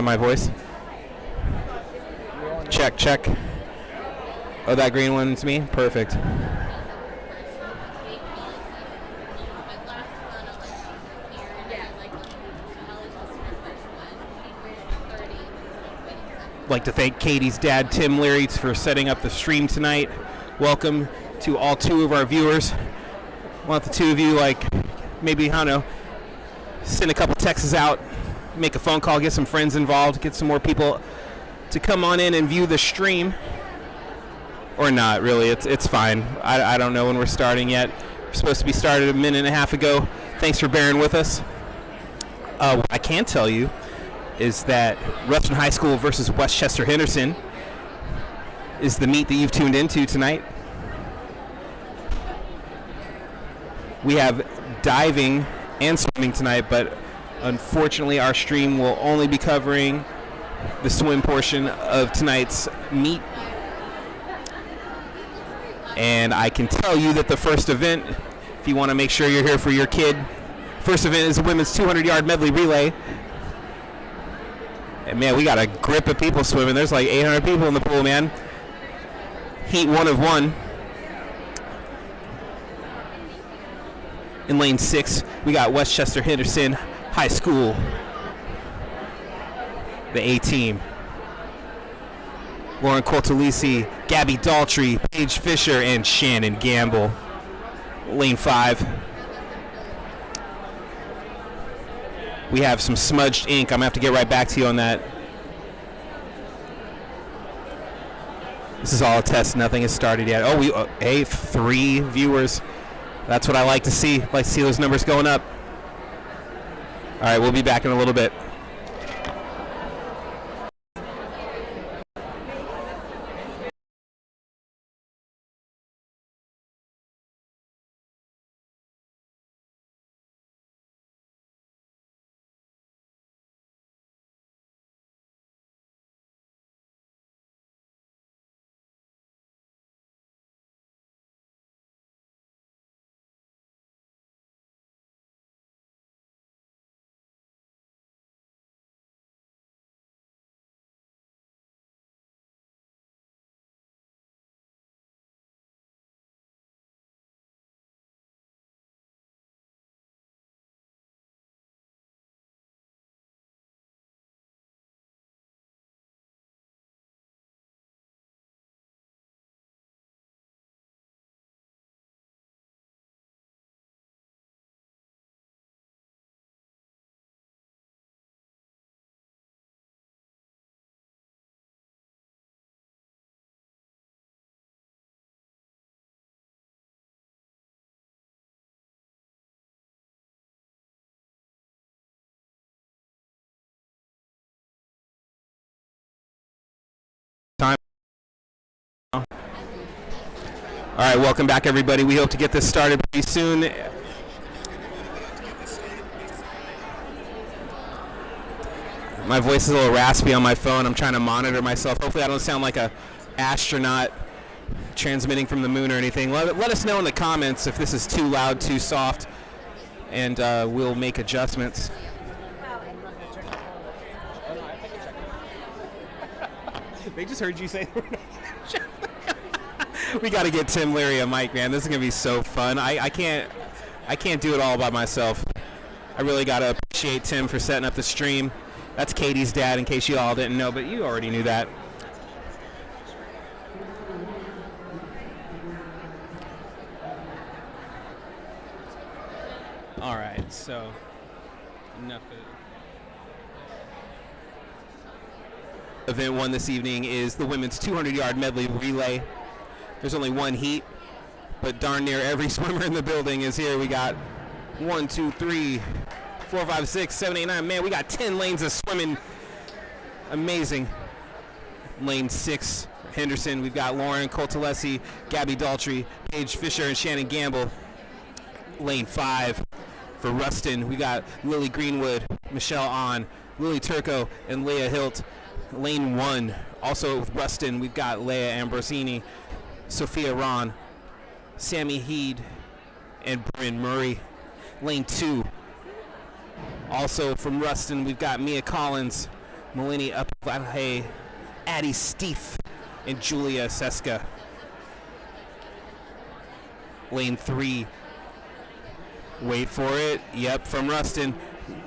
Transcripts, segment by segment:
of my voice? Check, check. Oh, that green one's me? Perfect. I'd like to thank Katie's dad, Tim Leary, for setting up the stream tonight. Welcome to all two of our viewers. I want the two of you, like, maybe, I don't know, send a couple texts out, make a phone call, get some friends involved, get some more people to come on in and view the stream. Or not, really. It's fine. I don't know when we're starting yet. We're supposed to be started a minute and a half ago. Thanks for bearing with us. What I can tell you is that Rustin High School versus Westchester Henderson is the meet that you've tuned into tonight. We have diving and swimming tonight, but unfortunately our stream will only be covering the swim portion of tonight's meet. And I can tell you that the first event, if you want to make sure you're here for your kid, first event is a women's 200-yard medley relay. And man, we got a grip of people swimming. There's like 800 people in the pool, man. Heat 1 of 1. In lane 6, we got Westchester Henderson High School, the A team. Lauren Coltalisi, Gabby Daltrey, Paige Fisher, and Shannon Gamble. Lane 5. We have some smudged ink. I'm going to have to get right back to you on that. This is all a test. Nothing has started yet. Oh, hey, 3 viewers. That's what I like to see. I like to see those numbers going up. All right, we'll be back in a little bit. All right, welcome back, everybody. We hope to get this started pretty soon. My voice is a little raspy on my phone. I'm trying to monitor myself. Hopefully I don't sound like a astronaut transmitting from the moon or anything. Let us know in the comments if this is too loud, too soft, and we'll make adjustments. They just heard you say we got to get Tim Leary a mic, man. This is going to be so fun. I can't do it all by myself. I really got to appreciate Tim for setting up the stream. That's Katie's dad, in case you all didn't know, but you already knew that. All right, so enough of it. Event 1 this evening is the women's 200-yard medley relay. There's only one heat, but darn near every swimmer in the building is here. We got 1, 2, 3, 4, 5, 6, 7, 8, 9. Man, we got 10 lanes of swimming. Amazing. Lane 6, Henderson. We've got Lauren Coltalesi, Gabby Daltrey, Paige Fisher, and Shannon Gamble. Lane 5 for Rustin. We got Lily Greenwood, Michelle On, Lily Turco, and Leah Hilt. Lane 1, also with Rustin, we've got Leah Ambrosini, Sophia Ron, Sammy Heed, and Bryn Murray. Lane 2, also from Rustin, we've got Mia Collins, Melanie Upvalhe, Addie Steef, and Julia Seska. Lane 3. Wait for it. Yep, from Rustin.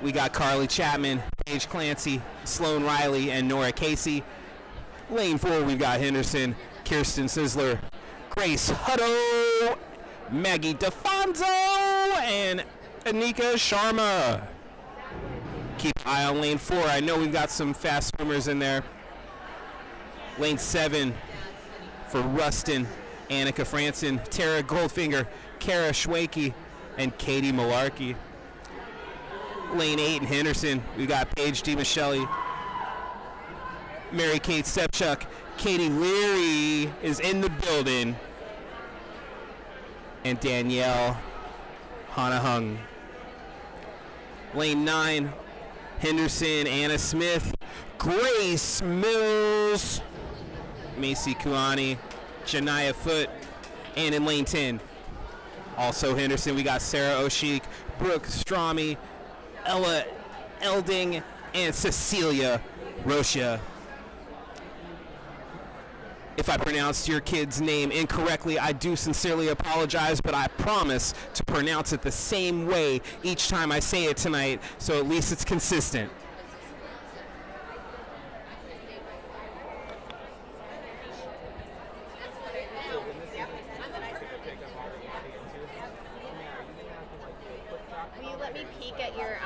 We got Carly Chapman, Paige Clancy, Sloan Riley, and Nora Casey. Lane 4, we've got Henderson, Kirsten Sizzler, Grace Hutto, Maggie DeFonso, and Anika Sharma. Keep an eye on lane 4. I know we've got some fast swimmers in there. Lane 7 for Rustin, Annika Franson, Tara Goldfinger, Kara Schwakey, and Katie Malarkey. Lane 8 in Henderson, we got Paige DiMichele, Mary Kate Stepchuk, Katie Leary is in the building, and Danielle Hanahung. Lane 9, Henderson, Anna Smith, Grace Mills, Macy Kuani, Janiyah Foote, and in lane 10, also Henderson, we got Sarah O'Sheik, Brooke Strami, Ella Elding, and Cecilia Rocha. If I pronounced your kid's name incorrectly, I do sincerely apologize, but I promise to pronounce it the same way each time I say it tonight, so at least it's consistent. Will you let me peek at your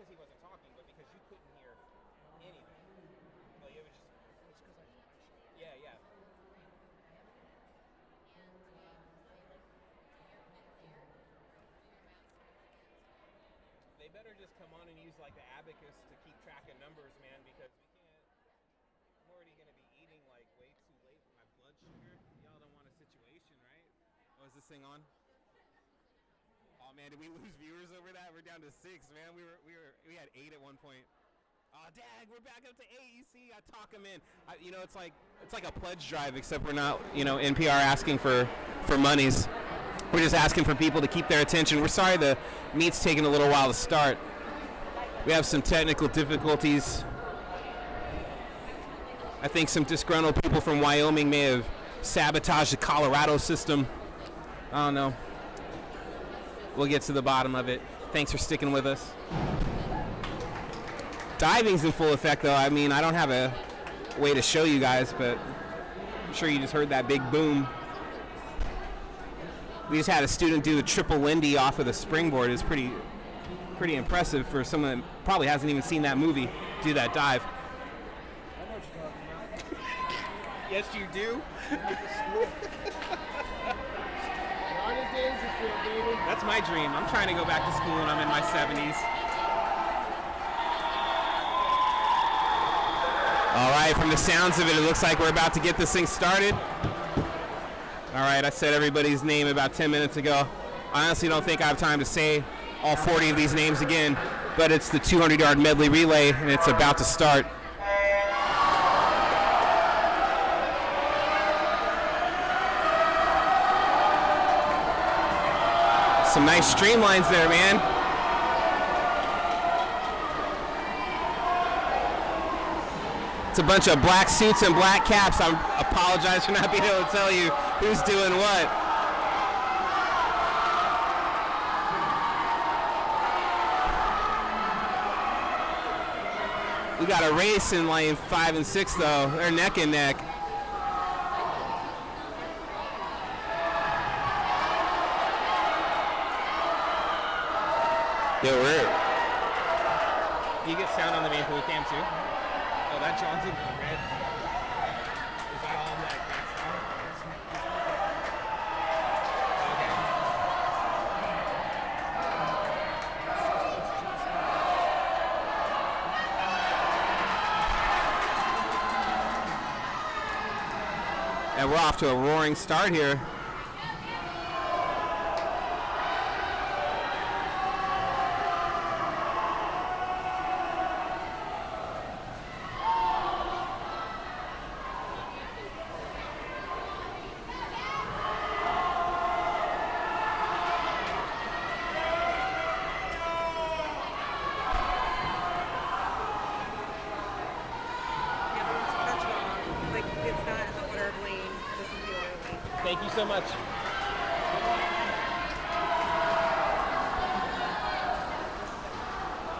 because he wasn't talking, but because you couldn't hear anything. Like it was just. It's because I yeah, yeah. They better just come on and use like the abacus to keep track of numbers, man, because we can't. I'm already gonna be eating like way too late for my blood sugar. Y'all don't want a situation, right? Oh, is this thing on? Oh man, did we lose viewers over that? We're down to 6, man. We had 8 at one point. Oh, dag, we're back up to 8. You see, I talk them in. It's like a pledge drive, except we're not, NPR asking for monies. We're just asking for people to keep their attention. We're sorry the meet's taking a little while to start. We have some technical difficulties. I think some disgruntled people from Wyoming may have sabotaged the Colorado system. I don't know. We'll get to the bottom of it. Thanks for sticking with us. Diving's in full effect, though. I mean, I don't have a way to show you guys, but I'm sure you just heard that big boom. We just had a student do the triple Lindy off of the springboard. It's pretty impressive for someone that probably hasn't even seen that movie do that dive. Yes, you do. That's my dream. I'm trying to go back to school when I'm in my 70s. All right, from the sounds of it, it looks like we're about to get this thing started. All right, I said everybody's name about 10 minutes ago. I honestly don't think I have time to say all 40 of these names again, but it's the 200-yard medley relay, and it's about to start. Some nice streamlines there, man. It's a bunch of black suits and black caps. I apologize for not being able to tell you who's doing what. We got a race in lane 5 and 6, though. They're neck and neck. Yo, we're... You get sound on the main pool cam, too? Oh, that Johnson red. Is that all that Okay. And we're off to a roaring start here. Thank you so much.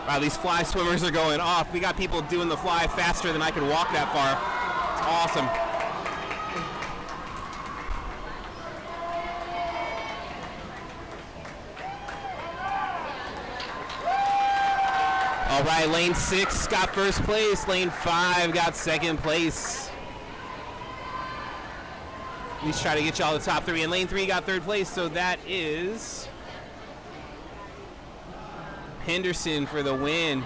Wow, these fly swimmers are going off. We got people doing the fly faster than I could walk that far. It's awesome. All right, lane 6 got first place. Lane 5 got second place. Let's try to get y'all the top 3. And lane 3 got third place, so that is Henderson for the win.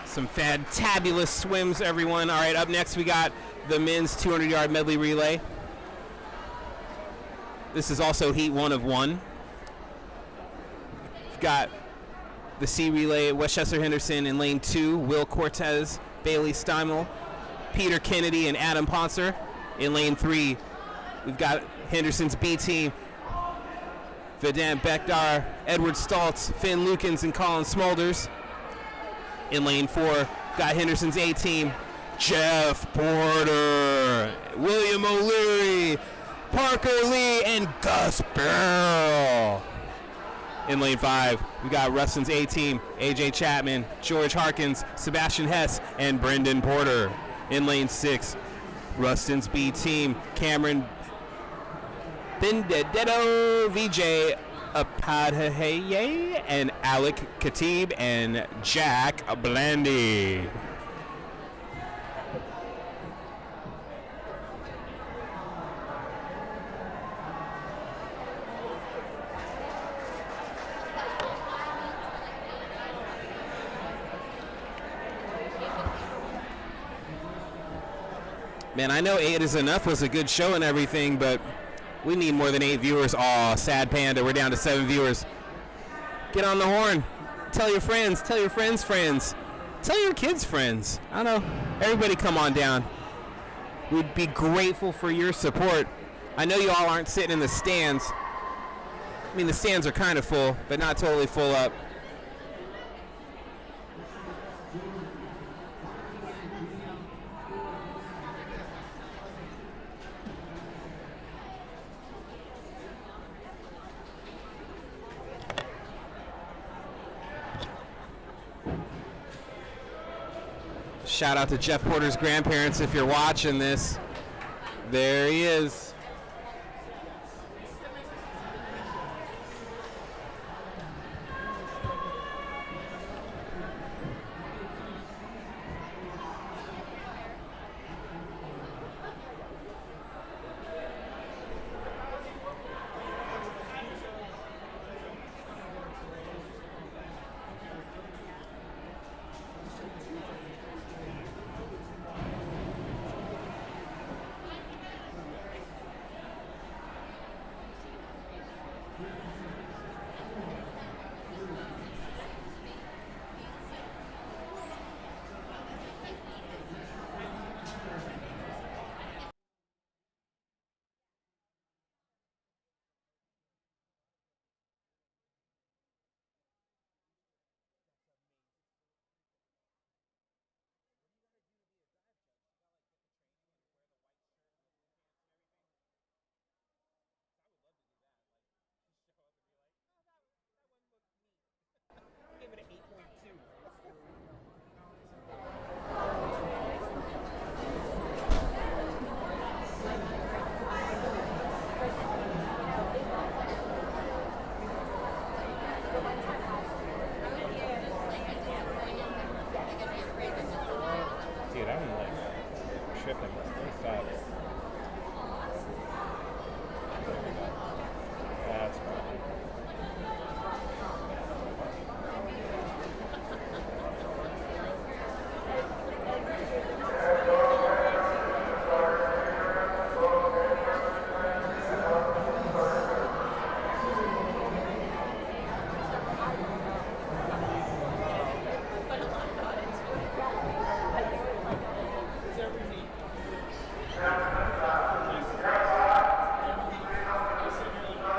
Some fantabulous swims, everyone. All right, up next we got the men's 200-yard medley relay. This is also heat 1 of 1. We've got the C relay, Westchester Henderson in lane 2, Will Cortez, Bailey Steimel, Peter Kennedy, and Adam Ponser. In lane 3, we've got Henderson's B team, Vedant Bekdar, Edward Stoltz, Finn Lukens, and Colin Smulders. In lane 4, got Henderson's A team, Jeff Porter, William O'Leary, Parker Lee, and Gus Barrell. In lane 5, we got Rustin's A team, AJ Chapman, George Harkins, Sebastian Hess, and Brendan Porter. In lane 6, Rustin's B team, Cameron Benedetto, VJ Apadhaye, and Alec Khatib, and Jack Blandy. Man, I know 8 is enough was a good show and everything, but we need more than 8 viewers. Aw, sad panda. We're down to 7 viewers. Get on the horn. Tell your friends. Tell your friends' friends. Tell your kids' friends. I don't know. Everybody come on down. We'd be grateful for your support. I know you all aren't sitting in the stands. I mean, the stands are kind of full, but not totally full up. Shout out to Jeff Porter's grandparents if you're watching this. There he is. Give it an 8.2.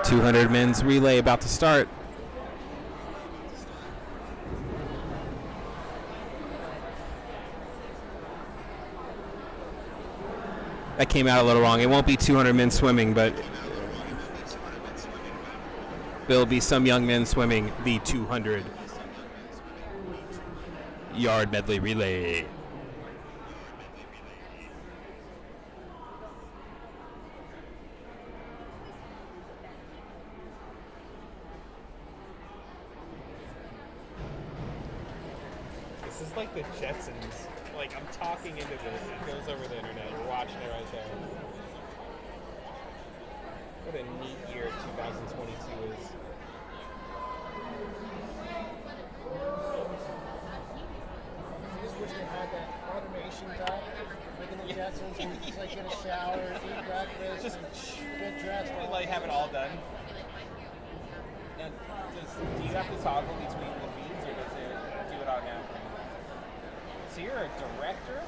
200 men's relay about to start. That came out a little wrong. It won't be 200 men swimming, but there'll be some young men swimming the 200-yard medley relay. This is like the Jetsons. Like, I'm talking into this. It goes over the internet. You're watching it right there. What a neat year 2022 is. I just wish they had that automation guy, like in the Jetsons, and just like get a shower, eat breakfast, Just get dressed. like have it all done. And do you have to toggle between the feeds, or does it do it automatically? So you're a director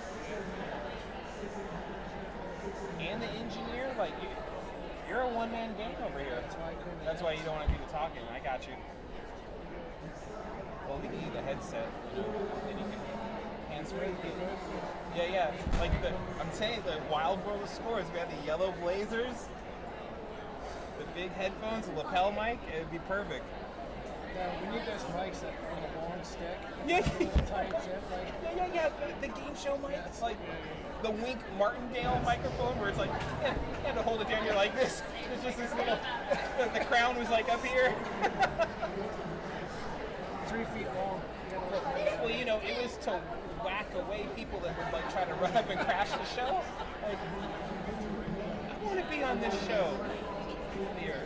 and the engineer, like you're a one-man gang over here. That's why you don't want to do the talking. I got you. Well, we can use the headset, and you can hands-free. Yeah. Like I'm saying, the Wild World of Sports. We have the yellow blazers, the big headphones, the lapel mic. It'd be perfect. Yeah, we need those mics that on the long stick. Yeah. Tight tip, like. Yeah. The game show mic. It's like the Wink Martindale microphone, where it's like you had to hold it down. You're like this. It's just this little. The crown was like up here. 3 feet long. Well, you know, it was to whack away people that would like try to run up and crash the show. Like, I want to be on this show here.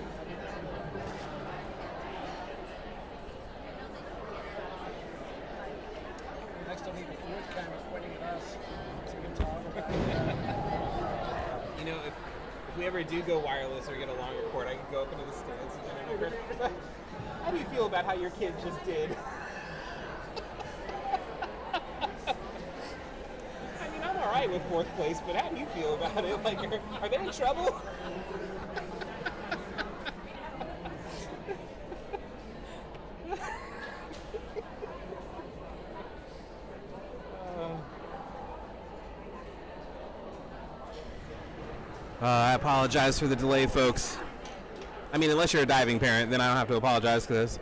Next, I'll need a fourth camera pointing at us so we can talk about it. You know, if we ever do go wireless or get a longer cord, I could go up into the stands and then over. How do you feel about how your kid just did? I mean, I'm all right with fourth place, but how do you feel about it? Like, are they in trouble? I apologize for the delay, folks. I mean, unless you're a diving parent, then I don't have to apologize because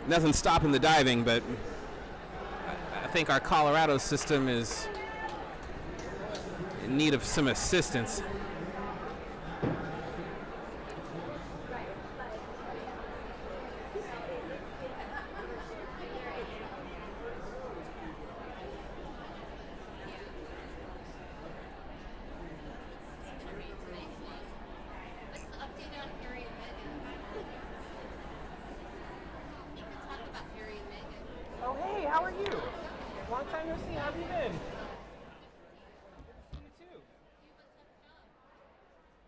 nothing's stopping the diving, but I think our Colorado system is in need of some assistance. What's the update on Harry and Meghan? You can talk about Harry and Meghan. Oh, hey, how are you? Long time no see. How have you been? Good to see you too. You must have come.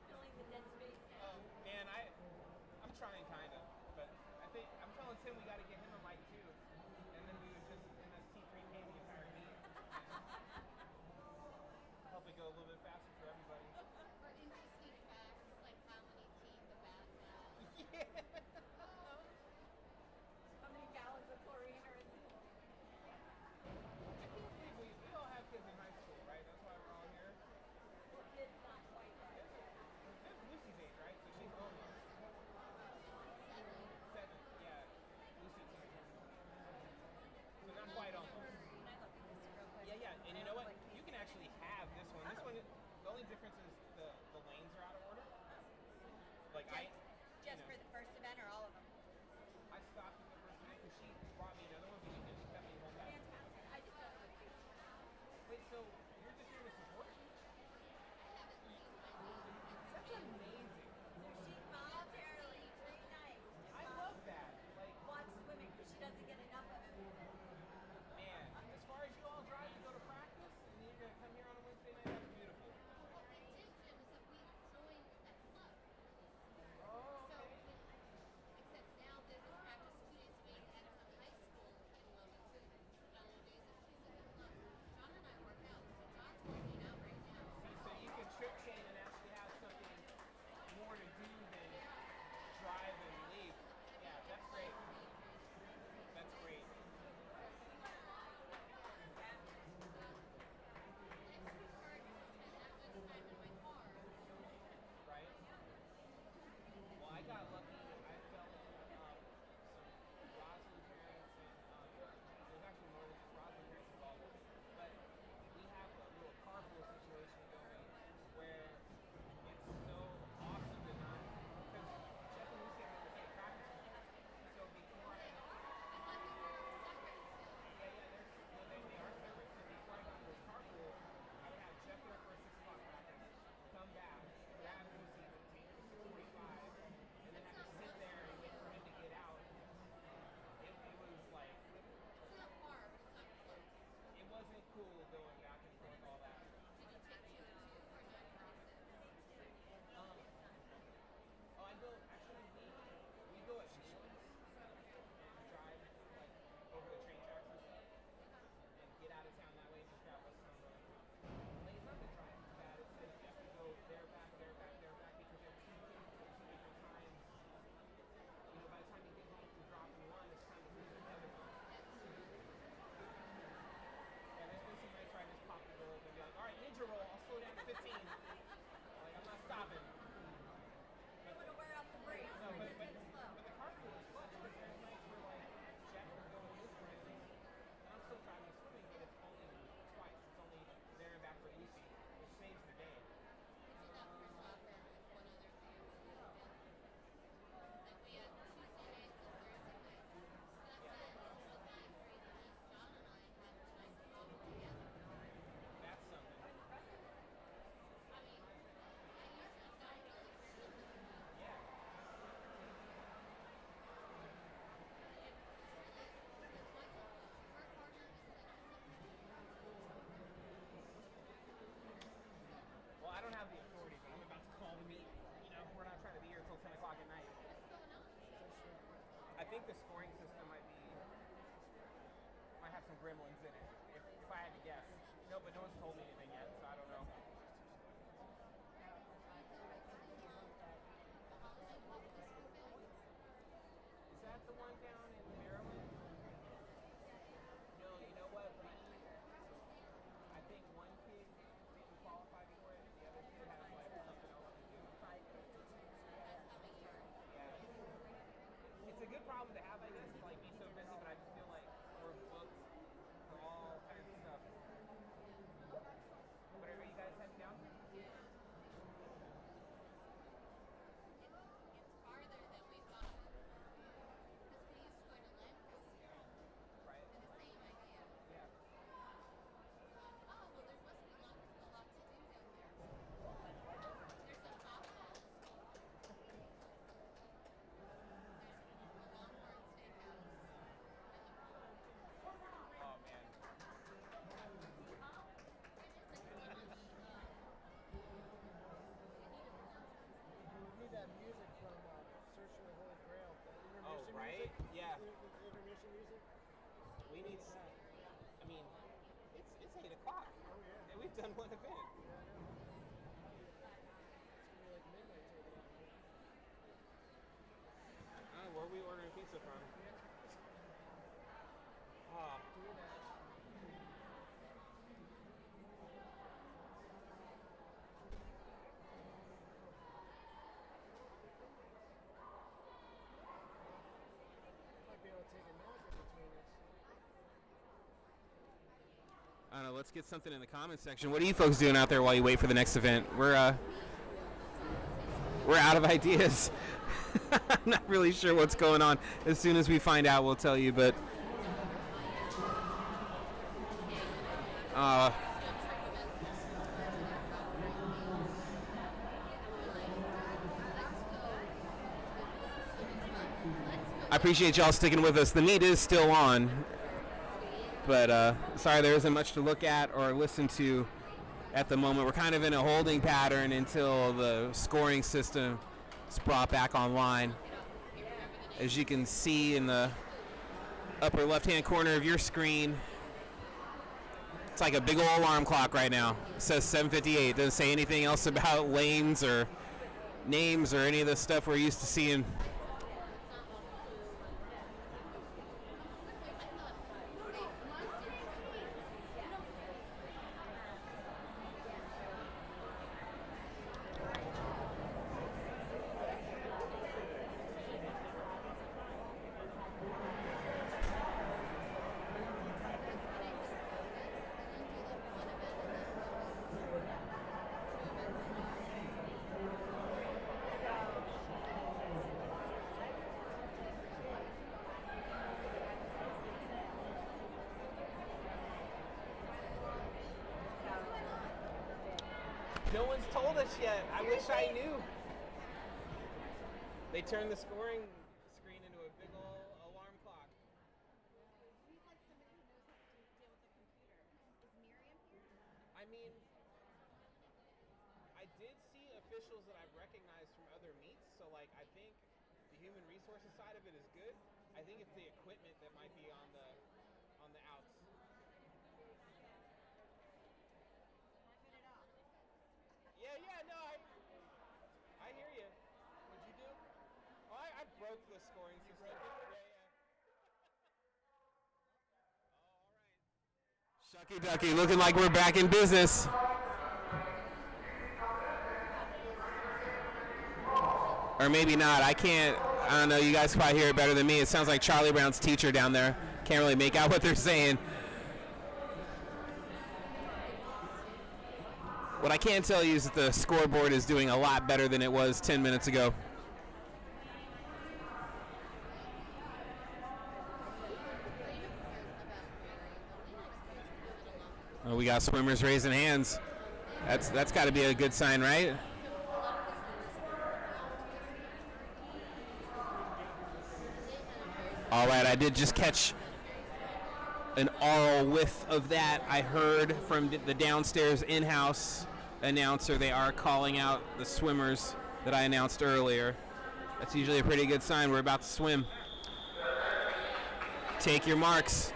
Filling the dead space now. Oh, man, I'm trying kind of, but I think I'm telling Tim we got to get him a mic too, and then we would just MST3K the entire meet, help it go a little bit faster for everybody. For interesting facts, like how many teeth the bat has. Yeah. How many gallons of chlorine are in the pool? I can't believe we all have kids in high school, right? That's why we're all here. Well, it's not quite right. This is Lucy's age, right? So she's almost 7. Yeah, Lucy too. So not quite almost. Can I look at this real quick? Yeah, yeah, and you know what? You can actually have this one. This one, the only difference is the lanes are out of order. Like Just for the first event or all of them? I stopped at the first event because she brought me another one, but she just kept me one back. Fantastic. I just don't know what these. Wait, so you're just here to support? That's amazing. She voluntarily trained nice. I love that. Like, Watch swimming because she doesn't get enough of it. man, as far as you all drive to go to practice, and you're gonna come here on a Wednesday night, that's beautiful. What we did, Jim, is that we joined that club. Oh, think the scoring system might have some gremlins in it, if I had to guess. No, but no one's told me anything yet, so I don't know. Is that the one down in Maryland? No, you know what? I think one kid didn't qualify for it, the other kid has like something else to do. Yeah. It's a good problem to have, I guess, to like be so busy, but I just feel like we're booked for all kinds of stuff. But are you guys heading down? It's farther than we thought. Because we used to go to Lancaster. Right. And the same idea. Yeah. Oh, well, there must be a lot to do down there. There's a Taco. There's a Longhorn Steakhouse. And the pool. Oh man. We need that music from Searching the Holy Grail. The intermission right? music. Yeah. The intermission music. We need. I mean, it's 8 o'clock. Oh, yeah. And we've done one event. Yeah, I know. It's going to be like midnight till the end. Where are we ordering pizza from? Doing that. Might be able to take a nap in between us. I don't know. Let's get something in the comments section. What are you folks doing out there while you wait for the next event? We're out of ideas. I'm not really sure what's going on. As soon as we find out, we'll tell you. But I appreciate y'all sticking with us. The meet is still on, but sorry there isn't much to look at or listen to at the moment. We're kind of in a holding pattern until the scoring system is brought back online. As you can see in the upper left-hand corner of your screen, it's like a big old alarm clock right now. It says 7:58. Doesn't say anything else about lanes or names or any of the stuff we're used to seeing. No one's told us yet. I wish I knew. They turned the scoring screen into a big old alarm clock. We need like somebody who knows how to deal with the computer. Is Miriam here? I mean, I did see officials that I've recognized from other meets, so like I think the human resources side of it is good. I think it's the equipment that might be on the outs. Yeah, no, I hear you. What'd you do? Oh, I broke the scoring system. Yeah. All right. Shucky ducky, looking like we're back in business. Or maybe not. I don't know. You guys probably hear it better than me. It sounds like Charlie Brown's teacher down there. Can't really make out what they're saying. What I can tell you is that the scoreboard is doing a lot better than it was 10 minutes ago. Oh, we got swimmers raising hands. That's got to be a good sign, right? All right, I did just catch an oral whiff of that. I heard from the downstairs in-house announcer they are calling out the swimmers that I announced earlier. That's usually a pretty good sign. We're about to swim. Take your marks.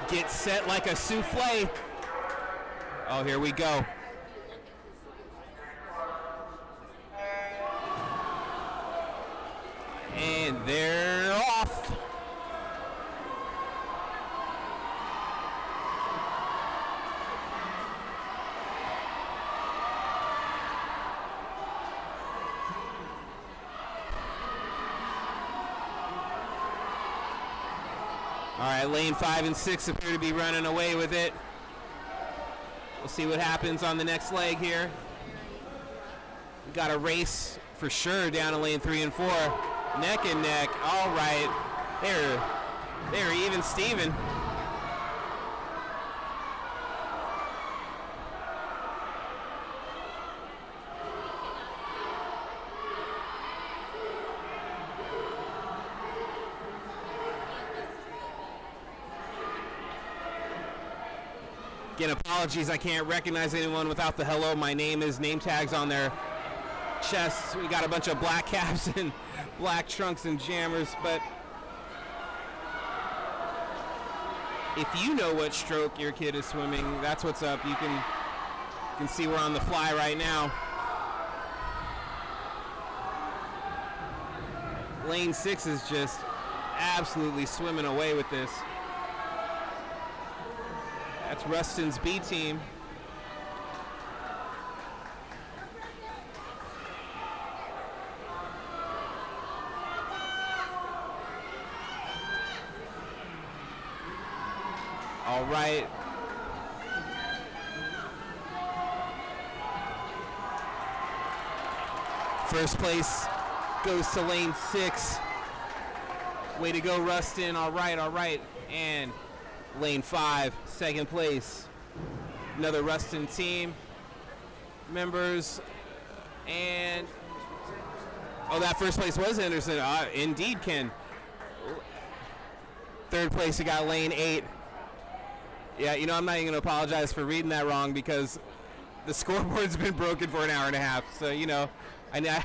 Get set like a souffle. Oh, here we go. And they're off. All right, lane 5 and 6 appear to be running away with it. We'll see what happens on the next leg here. We got a race for sure down in lane 3 and 4. Neck and neck. All right. They're even Steven. Again, apologies, I can't recognize anyone without the hello, my name is name tags on their chests. We got a bunch of black caps and black trunks and jammers, but if you know what stroke your kid is swimming, that's what's up. You can see we're on the fly right now. Lane 6 is just absolutely swimming away with this. That's Rustin's B team. All right. First place goes to lane 6. Way to go, Rustin. All right, all right. And lane 5, second place. Another Rustin team members. And oh, that first place was Henderson. Indeed, Ken. Third place, you got lane 8. Yeah, you know, I'm not even going to apologize for reading that wrong because the scoreboard's been broken for an hour and a half. So, you know, I'm going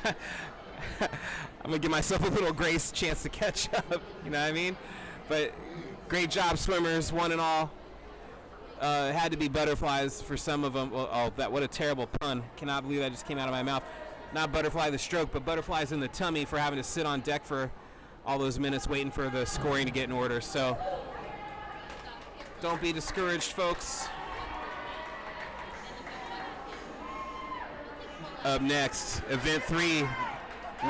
to give myself a little grace chance to catch up. You know what I mean? But great job, swimmers, one and all. Had to be butterflies for some of them. Well, what a terrible pun. Cannot believe that just came out of my mouth. Not butterfly the stroke, but butterflies in the tummy for having to sit on deck for all those minutes waiting for the scoring to get in order. So don't be discouraged, folks. Up next, event 3,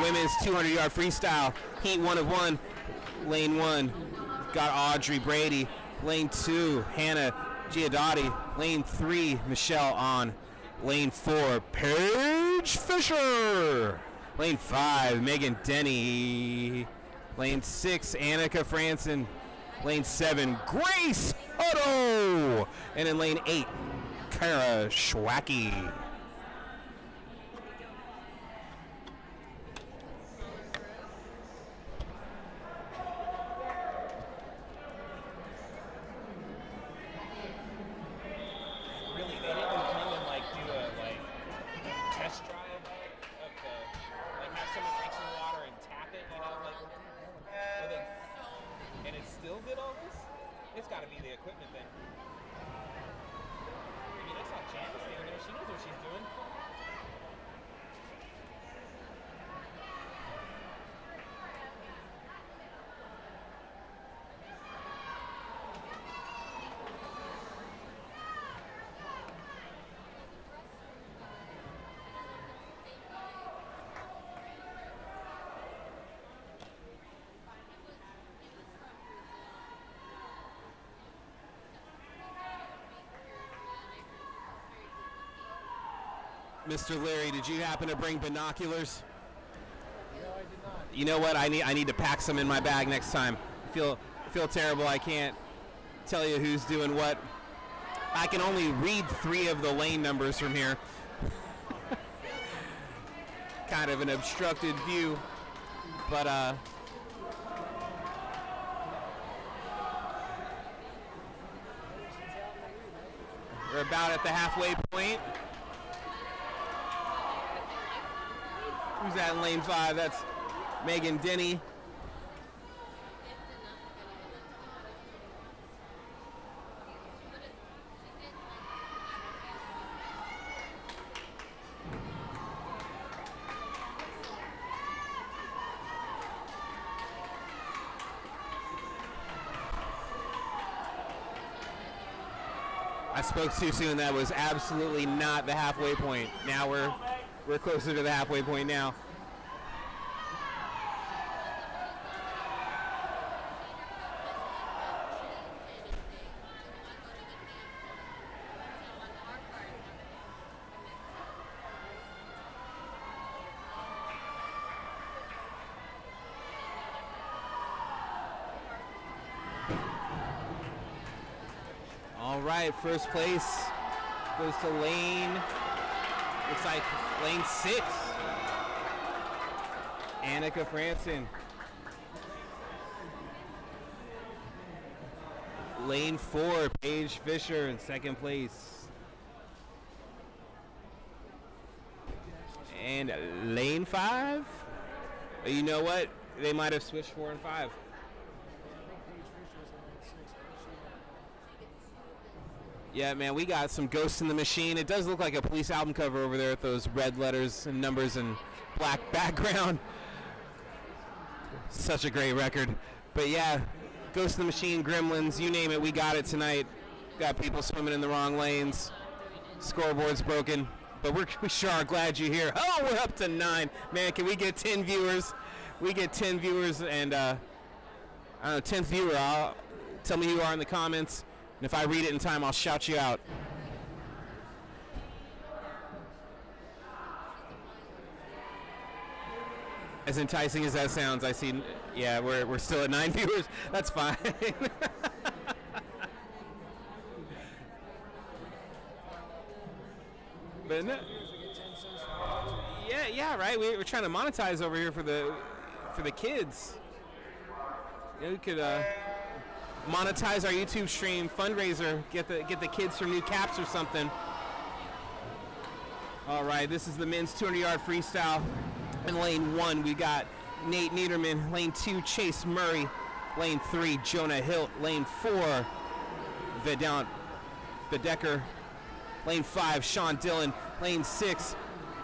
women's 200-yard freestyle, heat 1 of 1, lane 1. Got Audrey Brady. Lane 2, Hannah Giadotti. Lane 3, Michelle On. Lane 4, Paige Fisher. Lane 5, Megan Denny. Lane 6, Annika Franson. Lane 7, Grace Hutto. And in lane 8, Kara Schwacky. Mr. Leary, did you happen to bring binoculars? No, I did not. You know what? I need to pack some in my bag next time. I feel terrible. I can't tell you who's doing what. I can only read 3 of the lane numbers from here. Kind of an obstructed view, but we're about at the halfway point. Who's that in lane 5? That's Megan Denny. I spoke too soon. That was absolutely not the halfway point. Now we're closer to the halfway point now. All right, first place goes to lane, looks like lane 6, Annika Franson. Lane 4, Paige Fisher in second place. And lane 5, you know what? They might have switched 4 and 5. Yeah, man, we got some Ghosts in the Machine. It does look like a Police album cover over there with those red letters and numbers and black background. Such a great record. But yeah, Ghosts in the Machine, Gremlins, you name it, we got it tonight. Got people swimming in the wrong lanes. Scoreboard's broken. But we sure are glad you're here. Oh, we're up to 9. Man, can we get 10 viewers? We get 10 viewers, and I don't know, 10th viewer, tell me who you are in the comments. And if I read it in time, I'll shout you out. As enticing as that sounds, I see. Yeah, we're still at 9 viewers. That's fine. But no, yeah, right. We're trying to monetize over here for the kids. You know, we could monetize our YouTube stream, fundraiser, get the kids some new caps or something. All right, this is the men's 200-yard freestyle. In lane 1, we got Nate Niederman. Lane 2, Chase Murray. Lane 3, Jonah Hilt. Lane 4, Vedant Bedecker. Lane 5, Sean Dillon. Lane 6,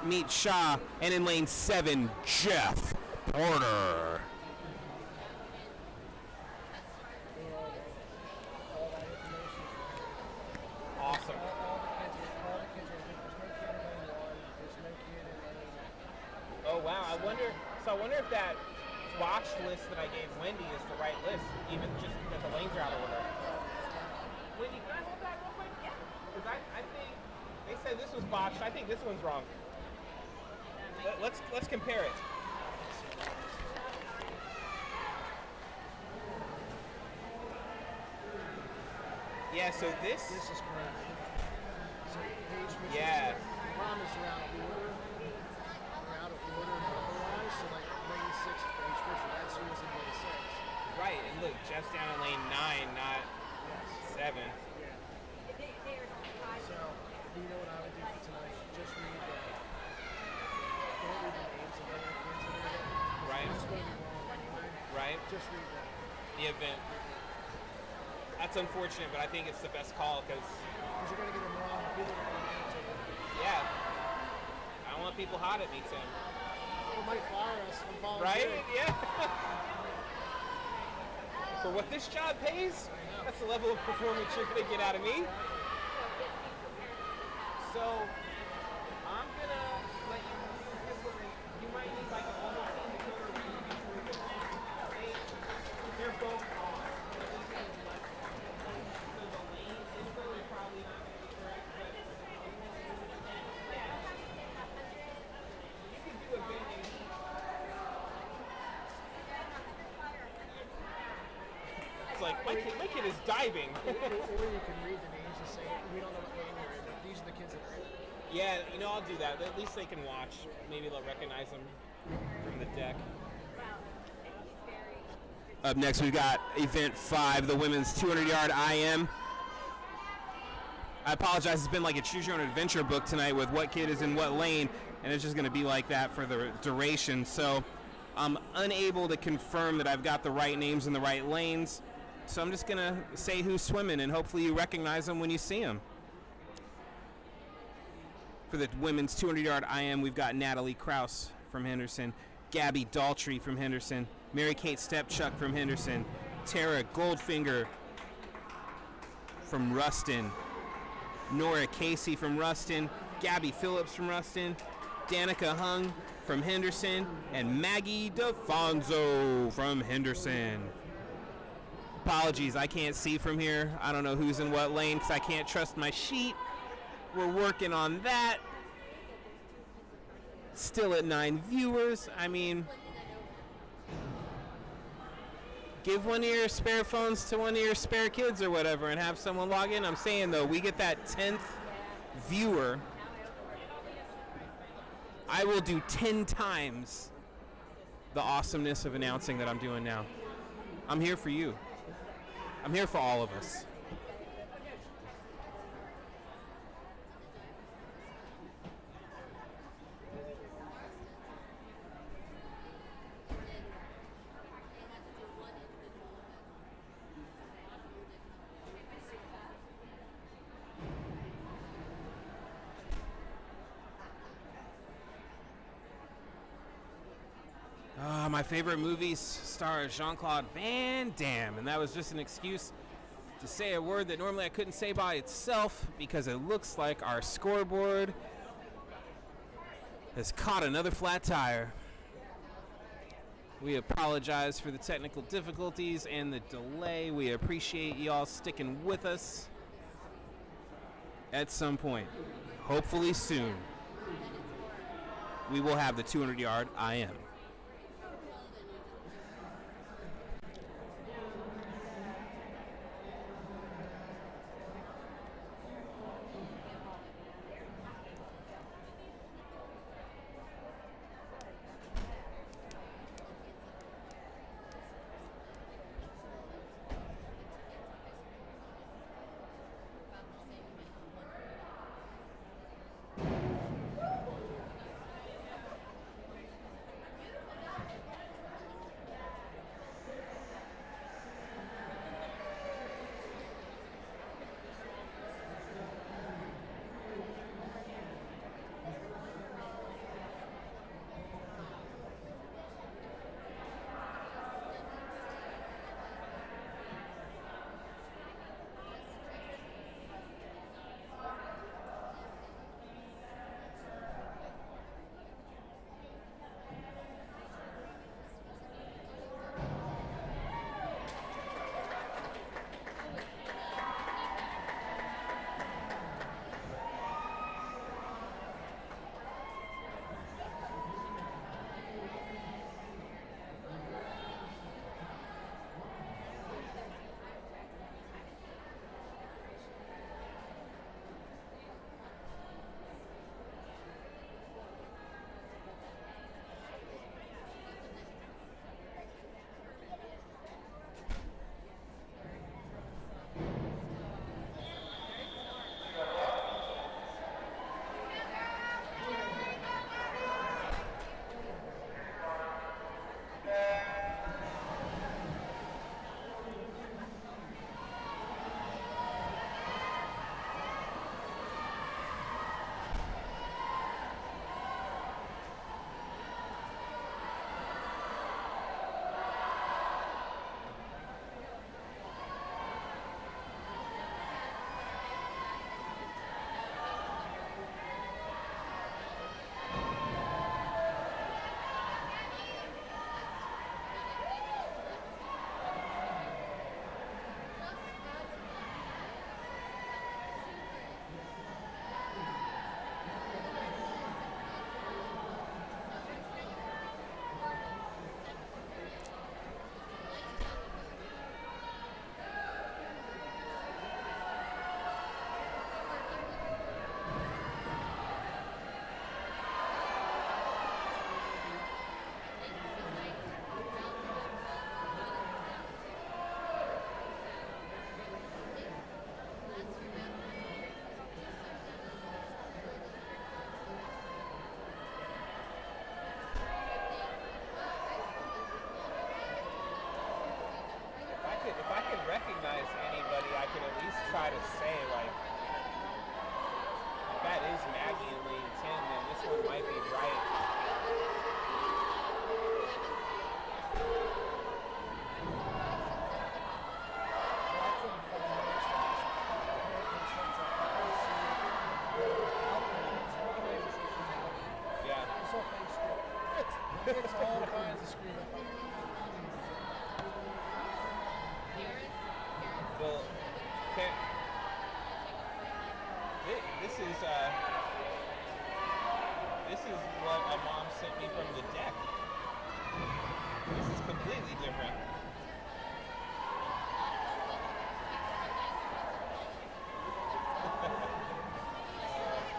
Meet Shah. And in lane 7, Jeff Porter. Awesome. Oh wow! I wonder if that watch list that I gave Wendy is the right list, even just because the lanes are out of order. Wendy, can I hold that real quick? Yeah. Because I think they said this was botched. I think this one's wrong. Let's compare it. Yeah. So this This is correct. So Paige Fisher. Yeah. The problem is they're out of order. They're out of order otherwise. So like lane 6 is Paige Fisher. That's who was in lane 6. right, and look, Jeff's down in lane 9, not 7. Yeah. So you know what I would do for tonight? Just read that. Don't read the names of other kids in there. Right. It's going to be wrong anyway. Right. Just read that. The event. That's unfortunate, but I think it's the best call because, Because you're going to get them wrong. People are going to answer it. yeah, I don't want people hot at me, Tim. They might fire us. I'm Right? volunteering. Yeah. For what this job pays, that's the level of performance you're going to get out of me. So, I'm going to let you use this one. You might need like a little thing to go to they're both on. It's like, my kid is diving. Or you can read the names and say, we don't know what lane they're in, but these are the kids that are in it. Yeah, I'll do that. At least they can watch. Maybe they'll recognize them from the deck. Up next, we've got event 5, the women's 200-yard IM. I apologize, it's been like a choose your own adventure book tonight with what kid is in what lane, and it's just going to be like that for the duration. So I'm unable to confirm that I've got the right names in the right lanes. So I'm just going to say who's swimming, and hopefully you recognize them when you see them. For the women's 200-yard IM, we've got Natalie Kraus from Henderson, Gabby Daltrey from Henderson, Mary-Kate Stepchuk from Henderson, Tara Goldfinger from Rustin, Nora Casey from Rustin, Gabby Phillips from Rustin, Danica Hung from Henderson, and Maggie DeFonso from Henderson. Apologies, I can't see from here. I don't know who's in what lane because I can't trust my sheet. We're working on that. Still at 9 viewers. I mean, give one of your spare phones to one of your spare kids or whatever and have someone log in. I'm saying, though, we get that 10th viewer, I will do 10 times the awesomeness of announcing that I'm doing now. I'm here for you. I'm here for all of us. My favorite movies star Jean-Claude Van Damme, and that was just an excuse to say a word that normally I couldn't say by itself because it looks like our scoreboard has caught another flat tire. We apologize for the technical difficulties and the delay. We appreciate y'all sticking with us at some point. Hopefully soon, we will have the 200-yard IM. recognize anybody, I could at least try to say, like, if that is Maggie in lane 10, then this one might be right. is what a mom sent me from the deck. This is completely different.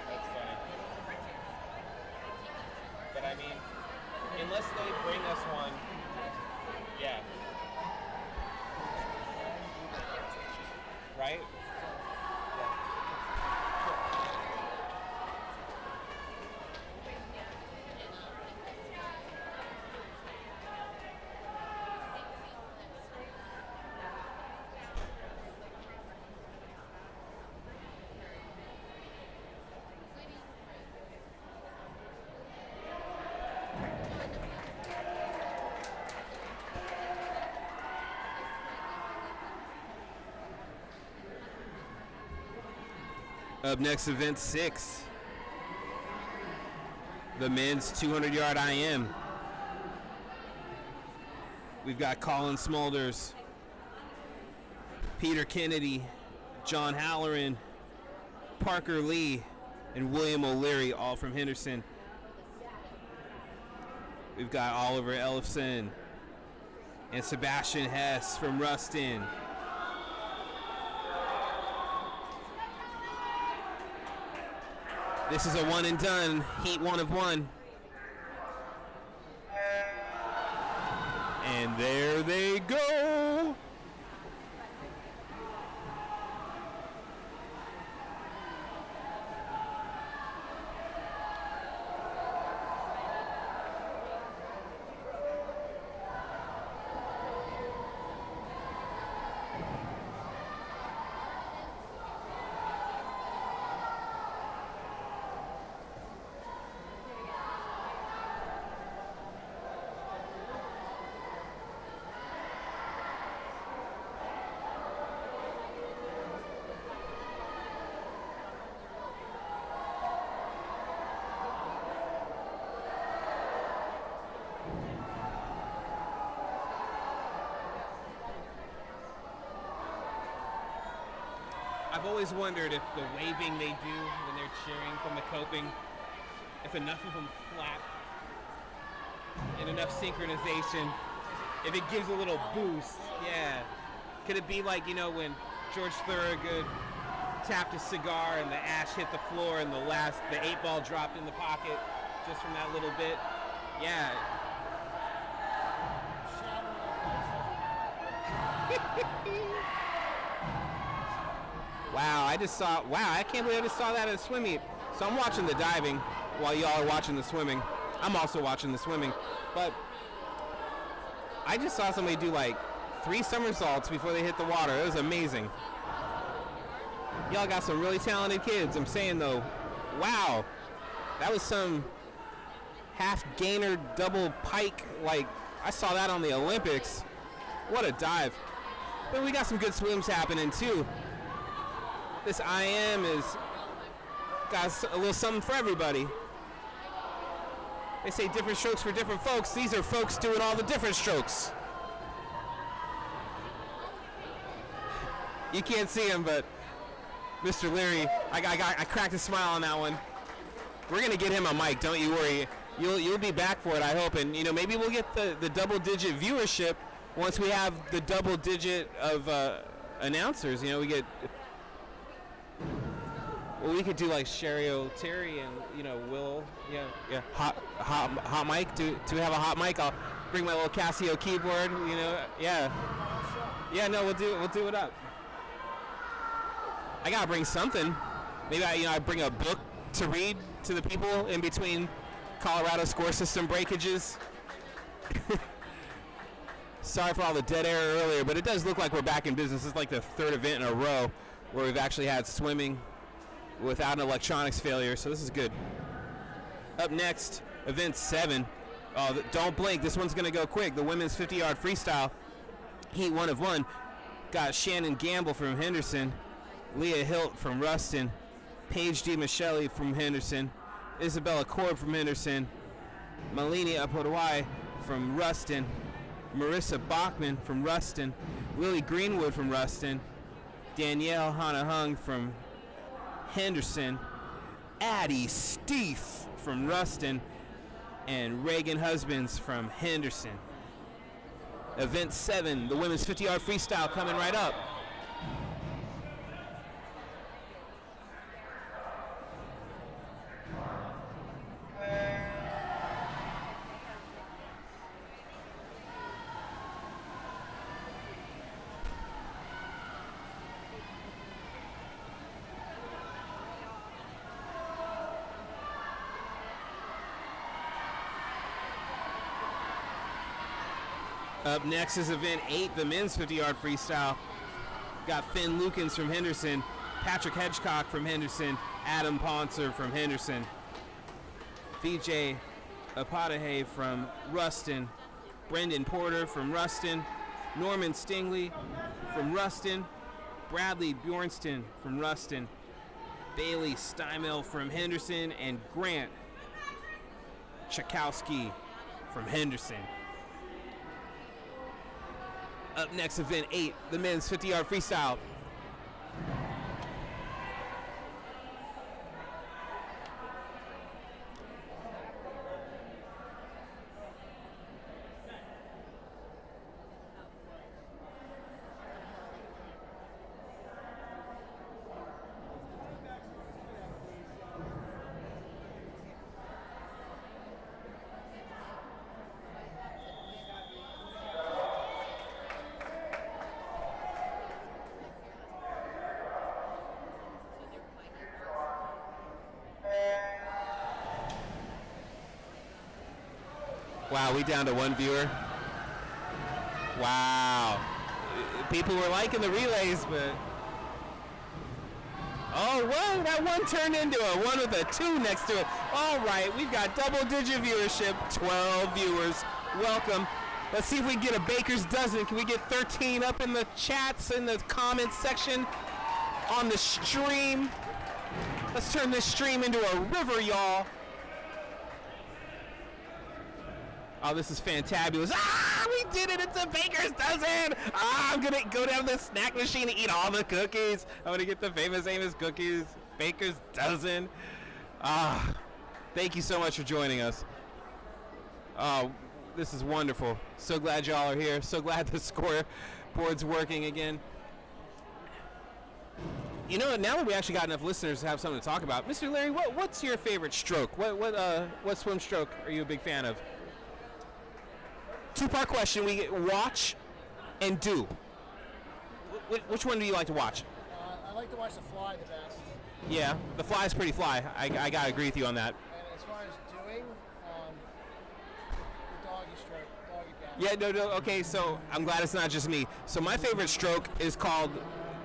That's funny. But I mean, unless they bring us one, yeah. Right? Up next, event 6. The men's 200-yard IM. We've got Colin Smulders, Peter Kennedy, John Halloran, Parker Lee, and William O'Leary, all from Henderson. We've got Oliver Ellefson and Sebastian Hess from Rustin. This is a one and done, heat 1 of 1. And there they go. I've always wondered if the waving they do when they're cheering from the coping, if enough of them flap and enough synchronization, if it gives a little boost. Yeah. Could it be like, when George Thorogood tapped a cigar and the ash hit the floor and the 8-ball dropped in the pocket just from that little bit? Yeah. Wow, I can't believe I just saw that at a swim meet. So I'm watching the diving while y'all are watching the swimming. I'm also watching the swimming. But I just saw somebody do like 3 somersaults before they hit the water. It was amazing. Y'all got some really talented kids. I'm saying though, wow, that was some half gainer double pike. Like, I saw that on the Olympics. What a dive. But we got some good swims happening too. This IM is got a little something for everybody. They say different strokes for different folks. These are folks doing all the different strokes. You can't see him, but Mr. Leary, I cracked a smile on that one. We're gonna get him a mic, don't you worry. You'll be back for it, I hope, and maybe we'll get the double-digit viewership once we have the double-digit of announcers. We get. Well, we could do like Sherry O'Terry and Will. Yeah. Hot mic. Do we have a hot mic? I'll bring my little Casio keyboard. Yeah. Yeah. No, we'll do it up. I gotta bring something. Maybe I bring a book to read to the people in between Colorado score system breakages. Sorry for all the dead air earlier, but it does look like we're back in business. It's like the 3rd event in a row where we've actually had swimming without an electronics failure, so this is good. Up next, event 7. Oh, don't blink, this one's going to go quick. The women's 50-yard freestyle, heat 1 of 1. Got Shannon Gamble from Henderson, Leah Hilt from Rustin, Paige DiMichele from Henderson, Isabella Korb from Henderson, Malini Apodawai from Rustin, Marissa Bachman from Rustin, Lily Greenwood from Rustin, Danielle Hanahung from Henderson, Addie Steef from Rustin, and Reagan Husbands from Henderson. Event 7, the women's 50-yard freestyle coming right up. Up next is event 8, the men's 50-yard freestyle. Got Finn Lukens from Henderson, Patrick Hedgecock from Henderson, Adam Ponser from Henderson, Vijay Apadahe from Rustin, Brendan Porter from Rustin, Norman Stingley from Rustin, Bradley Bjornston from Rustin, Bailey Stymel from Henderson, and Grant Chakowski from Henderson. Up next, event 8, the men's 50-yard freestyle. Wow, we down to one viewer. Wow. People were liking the relays, but... Oh, well, that one turned into a 1 with a 2 next to it. All right, we've got double-digit viewership, 12 viewers. Welcome. Let's see if we can get a baker's dozen. Can we get 13 up in the chats, in the comments section, on the stream? Let's turn this stream into a river, y'all. Oh, this is fantabulous. Ah, we did it. It's a baker's dozen. Ah, I'm going to go down to the snack machine and eat all the cookies. I'm going to get the famous Amos cookies. Baker's dozen. Ah, thank you so much for joining us. Oh, this is wonderful. So glad y'all are here. So glad the scoreboard's working again. You know, now that we actually got enough listeners to have something to talk about, Mr. Larry, what's your favorite stroke? What swim stroke are you a big fan of? Two-part question. We get watch and do. Which one do you like to watch? I like to watch the fly the best. Yeah, the fly's pretty fly. I got to agree with you on that. And as far as doing, the doggy stroke, doggy back. Yeah, no, okay, so I'm glad it's not just me. So my favorite stroke is called,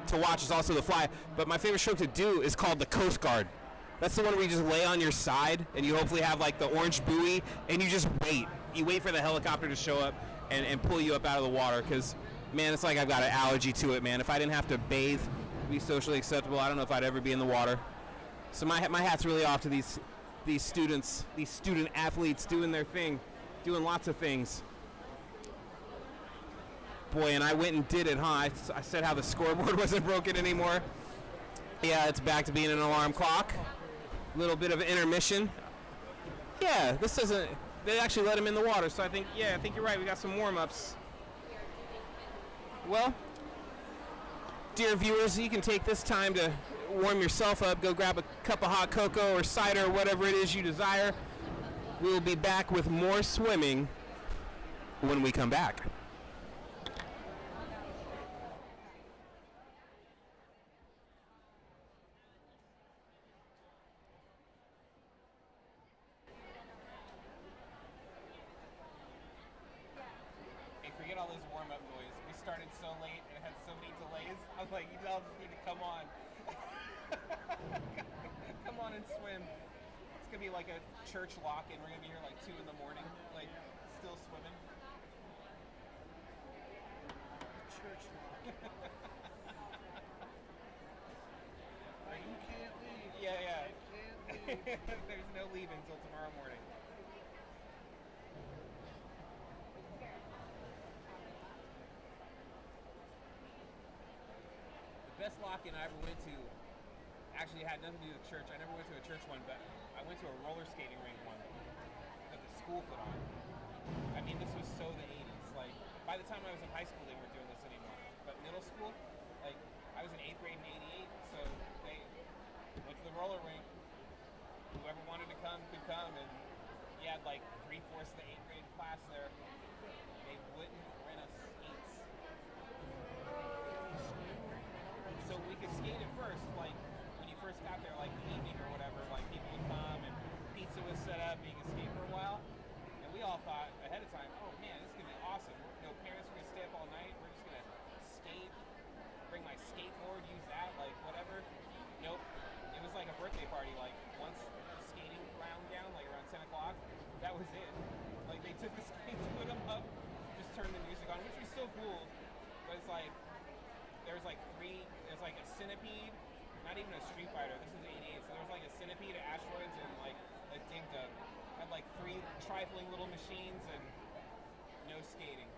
to watch is also the fly, but my favorite stroke to do is called the Coast Guard. That's the one where you just lay on your side and you hopefully have like the orange buoy and you just wait. You wait for the helicopter to show up and pull you up out of the water because, man, it's like I've got an allergy to it, man. If I didn't have to bathe, be socially acceptable, I don't know if I'd ever be in the water. So my hat's really off to these students, these student athletes doing their thing, doing lots of things. Boy, and I went and did it, huh? I said how the scoreboard wasn't broken anymore. Yeah, it's back to being an alarm clock. A little bit of intermission. Yeah, this doesn't... They actually let him in the water, so I think you're right. We got some warm-ups. Well, dear viewers, you can take this time to warm yourself up. Go grab a cup of hot cocoa or cider or whatever it is you desire. We will be back with more swimming when we come back. Forget all this warm-up noise. We started so late and had so many delays. I was like, you all just need to come on. Come on and swim. It's going to be like a church lock-in. We're going to be here like 2 in the morning, like still swimming. Church lock. You can't leave. Yeah. You can't leave. There's no leaving until tomorrow morning. Best lock-in I ever went to actually had nothing to do with church. I never went to a church one, but I went to a roller skating rink one that the school put on. I mean, this was so the 80s. Like, by the time I was in high school, they weren't doing this anymore. But middle school, like, I was in 8th grade in 88, so they went to the roller rink. Whoever wanted to come could come, and you had like 3/4 of the 8th grade class there. They wouldn't rent us skates. So we could skate at first, like when you first got there, like the evening or whatever, like people would come and pizza was set up and you could skate for a while. And we all thought ahead of time, oh man, this is gonna be awesome. No parents are gonna stay up all night, we're just gonna skate, bring my skateboard, use that, like whatever. Nope. It was like a birthday party, like once the skating round down, like around 10 o'clock, that was it. Like they took the skates, put them up, just turned the music on, which was still cool, but it's like, there's like a Centipede, not even a Street Fighter, this is 88, so there was like a Centipede, an Asteroids, and like a Dig Dug. Had like 3 trifling little machines and no skating.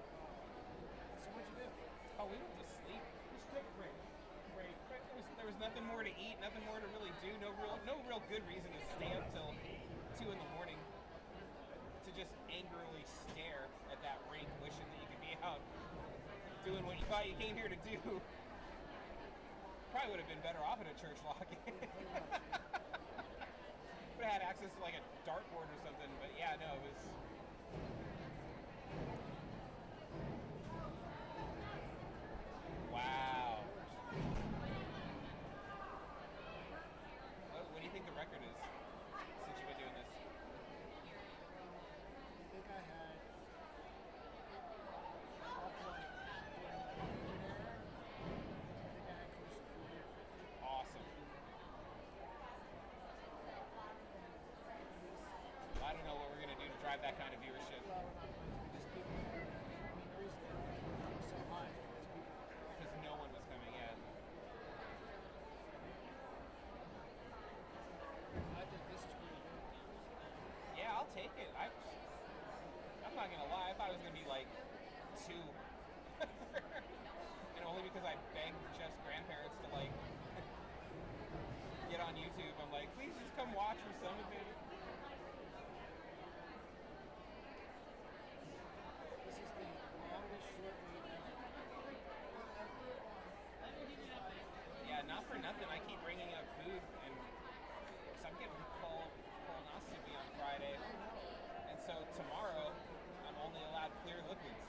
So what'd you do? Oh, we went to sleep. Just took a break. There was nothing more to eat, nothing more to really do, no real good reason to stay up till 2 in the morning to just angrily stare at that rink, wishing that you could be out doing what you thought you came here to do. Probably would have been better off at a church lock-in. Would have had access to like a dartboard or something, but yeah, no, it was. Wow. What do you think the record is since you've been doing this? I think I had up like during the era. I think I had close to 40 or 50. Awesome. I don't know what we're gonna do to drive that kind of viewership. Well, we're not going to just people there. I mean, the reason it was so high is people. Because no one was coming in. I think this is pretty good. Yeah, I'll take it. I'm not gonna lie. I thought it was gonna be like 2, and only because I begged Jeff's grandparents to like get on YouTube. I'm like, please just come watch for some of it. This is the longest short wave ever. Yeah, not for nothing. I keep bringing up food, and because I'm getting colonoscopy on Friday, and so tomorrow I'm only allowed clear liquids.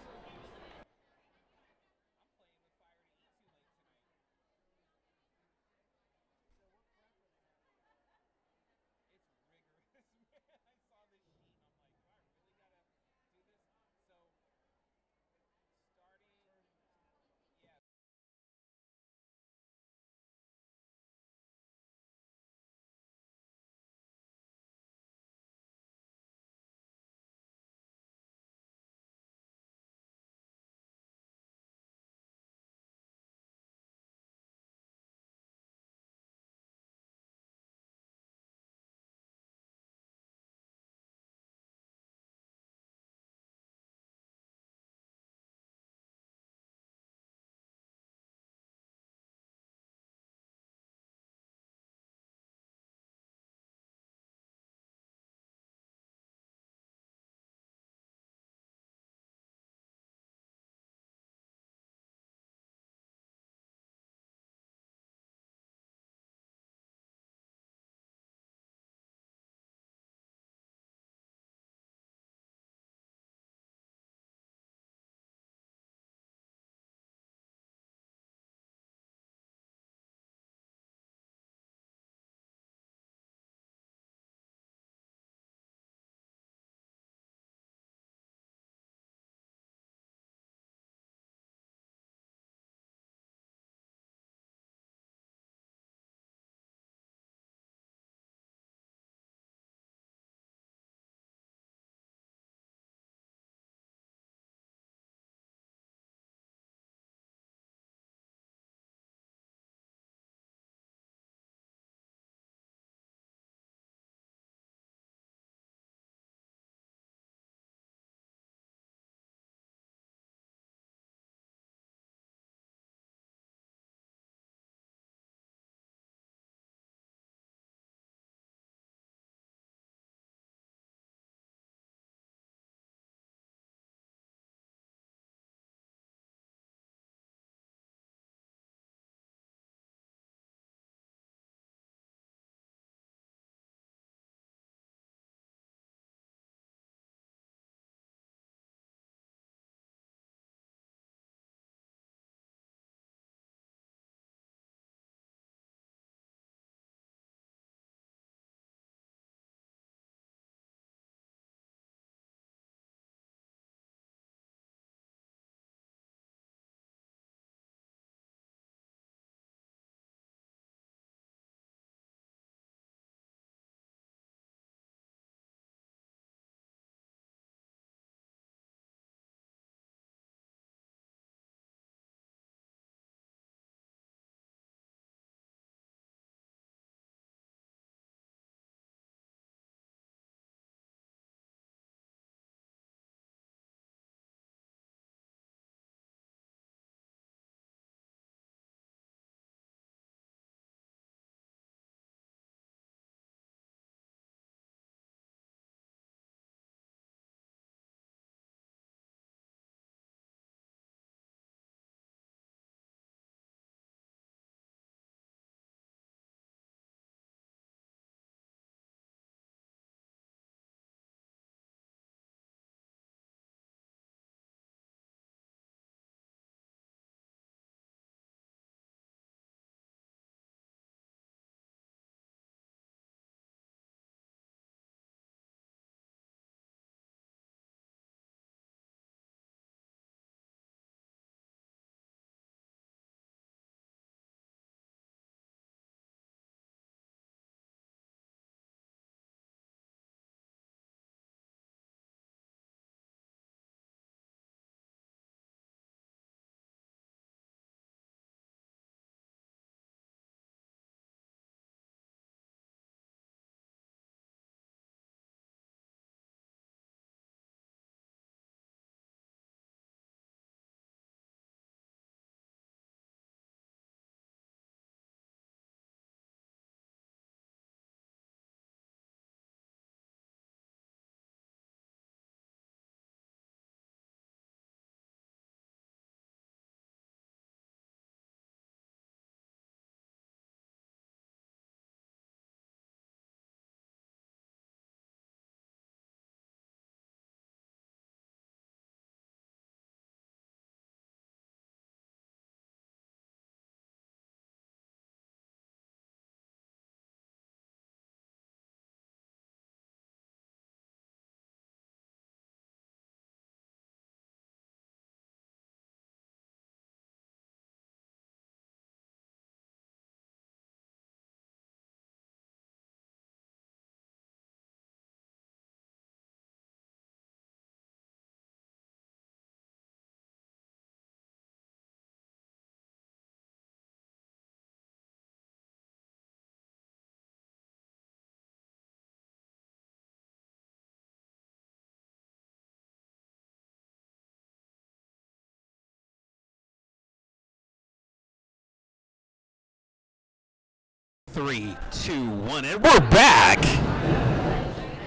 3, 2, 1, and we're back.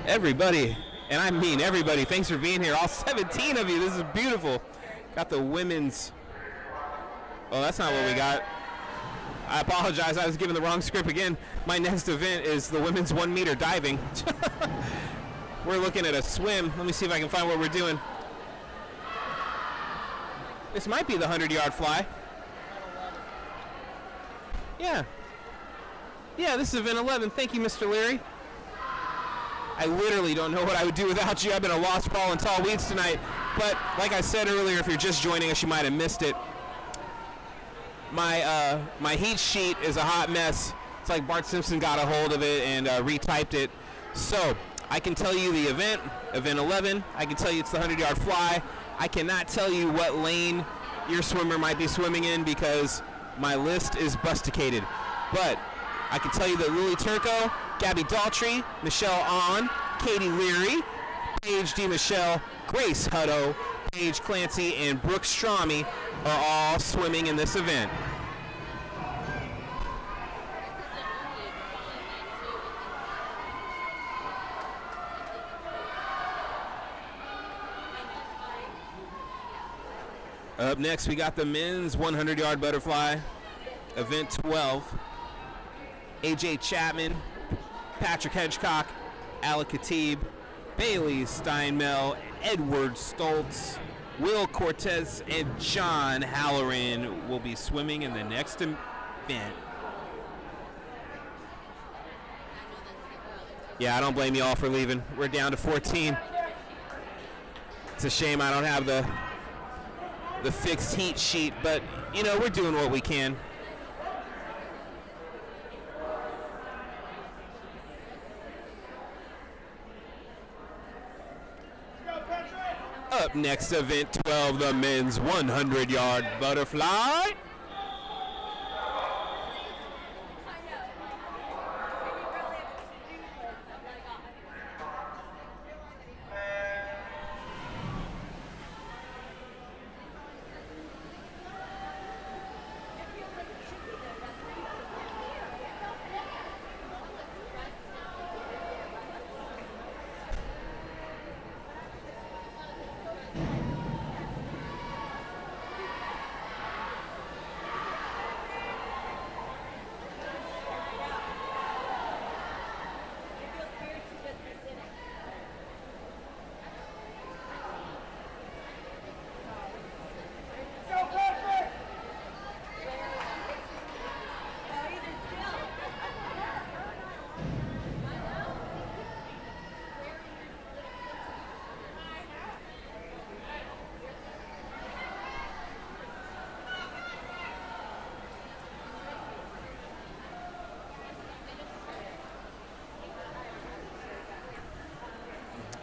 Everybody, and I mean everybody, thanks for being here. All 17 of you. This is beautiful. Got the women's. Oh, that's not what we got. I apologize. I was given the wrong script again. My next event is the women's 1 meter diving. We're looking at a swim. Let me see if I can find what we're doing. This might be the 100-yard fly. Yeah. Yeah, this is event 11. Thank you, Mr. Leary. I literally don't know what I would do without you. I've been a lost ball in tall weeds tonight. But like I said earlier, if you're just joining us, you might have missed it. My heat sheet is a hot mess. It's like Bart Simpson got a hold of it and retyped it. So I can tell you the event 11. I can tell you it's the 100-yard fly. I cannot tell you what lane your swimmer might be swimming in because my list is busticated. But I can tell you that Lily Turco, Gabby Daltrey, Michelle On, Katie Leary, Paige D. Michelle, Grace Hutto, Paige Clancy, and Brooke Strami are all swimming in this event. Up next, we got the men's 100-yard butterfly, event 12. AJ Chapman, Patrick Hedgecock, Alec Khatib, Bailey Steinmel, Edward Stoltz, Will Cortez, and John Halloran will be swimming in the next event. Yeah, I don't blame you all for leaving. We're down to 14. It's a shame I don't have the fixed heat sheet, but, you know, we're doing what we can. Up next, event 12, the men's 100-yard butterfly.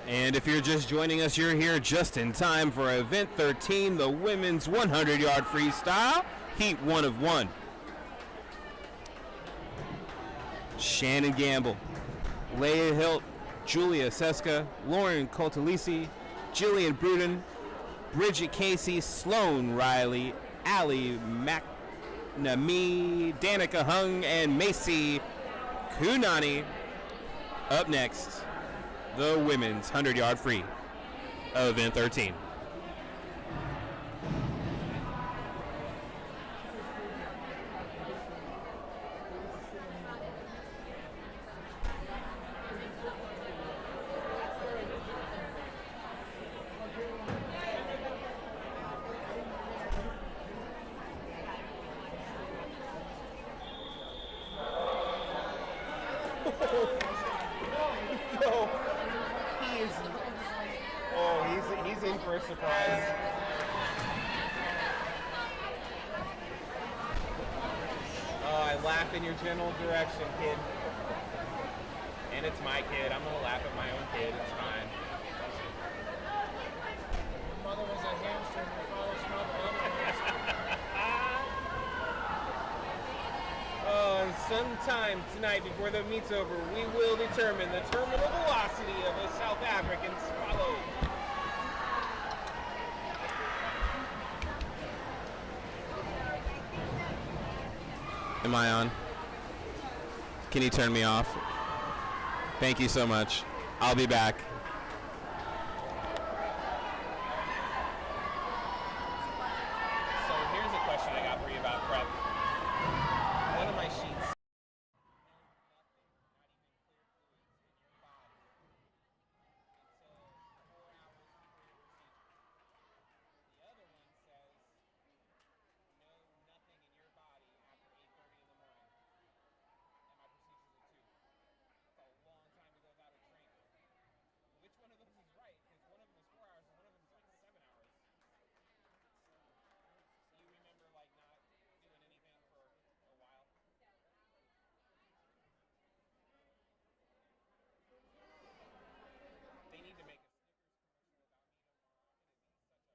And if you're just joining us, you're here just in time for event 13, the women's 100-yard freestyle, heat 1 of 1. Shannon Gamble, Leia Hilt, Julia Seska, Lauren Coltalisi, Jillian Bruden, Bridget Casey, Sloan Riley, Allie McNamee, Danica Hung, and Macy Kunani. Up next, the women's 100-yard free, event 13. He's in for a surprise. Oh, I laugh in your general direction, kid. And it's my kid. I'm gonna laugh at my own kid. It's fine. Your mother was a hamster and your father smelled the Oh, and sometime tonight before the meet's over, we will determine the terminal velocity of a South African swallow. Am I on? Can you turn me off? Thank you so much. I'll be back. So here's a question I got for you about prep. One of my sheets. Which one of those is right? Because one of them is 4 hours and one of them is like 7 hours. You remember like not doing anything for a while? They need to make a Snickers commercial without me more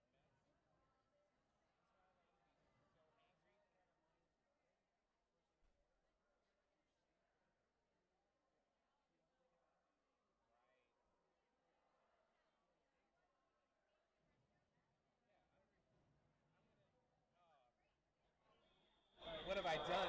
often. It'd be such a mess. So angry. What have I done?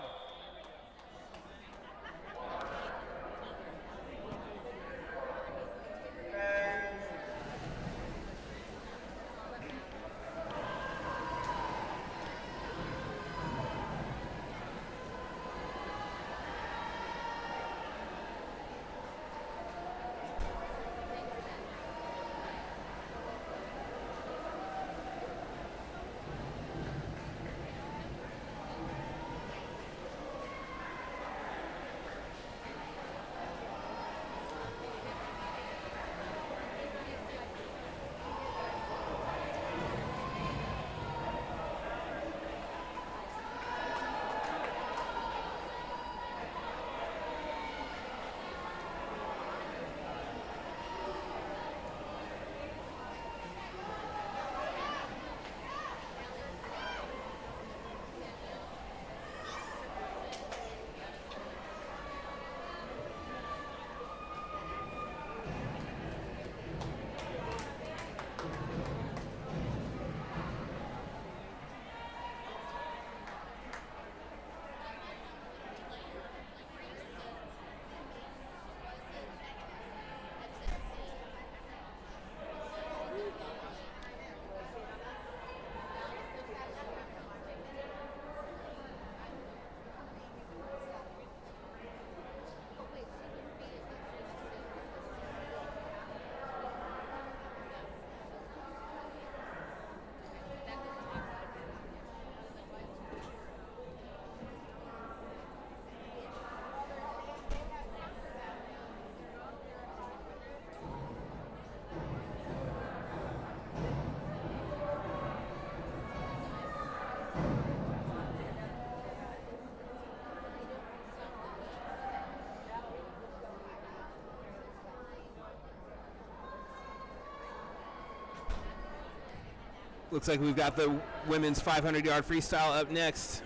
Looks like we've got the women's 500-yard freestyle up next.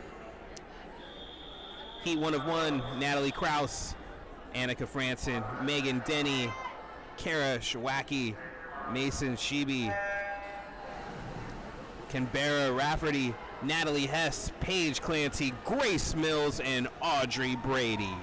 Heat 1 of 1, Natalie Kraus, Annika Franson, Megan Denny, Kara Shawacki, Mason Sheeby, Canberra Rafferty, Natalie Hess, Paige Clancy, Grace Mills, and Audrey Brady.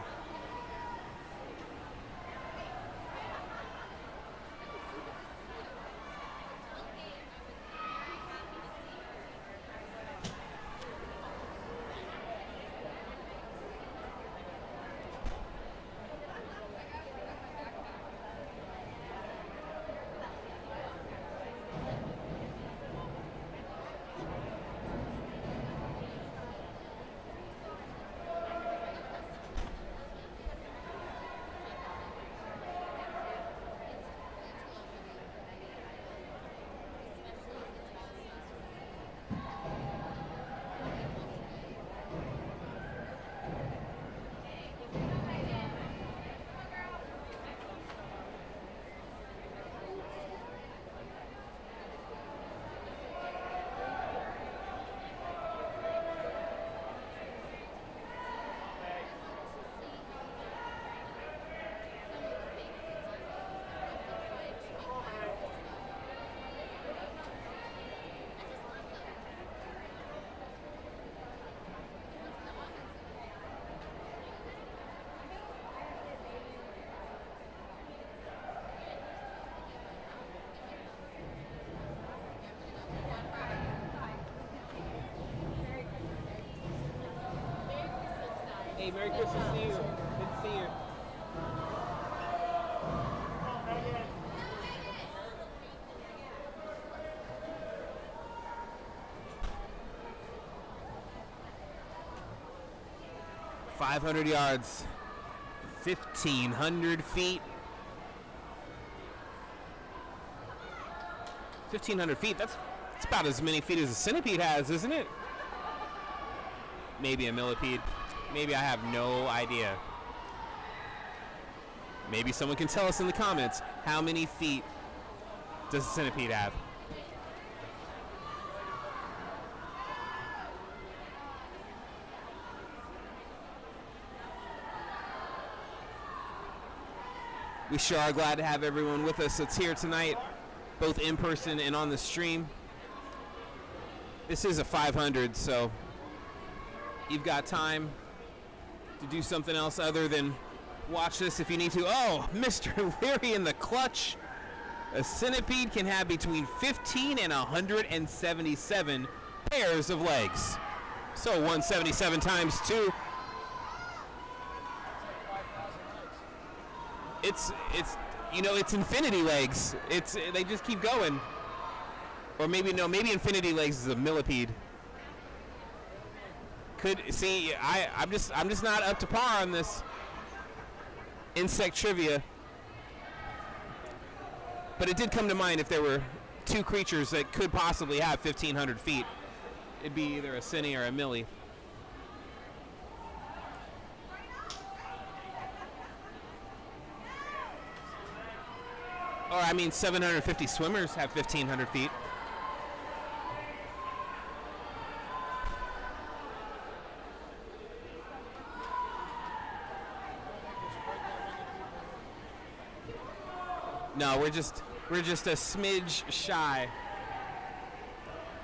Hey, Merry Christmas to you. Good to see you. $500 yards, 1,500 feet. 1,500 feet, that's about as many feet as a centipede has, isn't it? Maybe a millipede. Maybe I have no idea. Maybe someone can tell us in the comments how many feet does a centipede have. We sure are glad to have everyone with us that's here tonight, both in person and on the stream. This is a 500, so you've got time to do something else other than watch this if you need to. Oh, Mr. Leary in the clutch. A centipede can have between 15 and 177 pairs of legs. So 177 times 2. It's it's infinity legs. They just keep going. Or maybe infinity legs is a millipede. I'm just not up to par on this insect trivia. But it did come to mind if there were two creatures that could possibly have 1,500 feet. It'd be either a cine or a millie. Or 750 swimmers have 1,500 feet. No, we're just a smidge shy.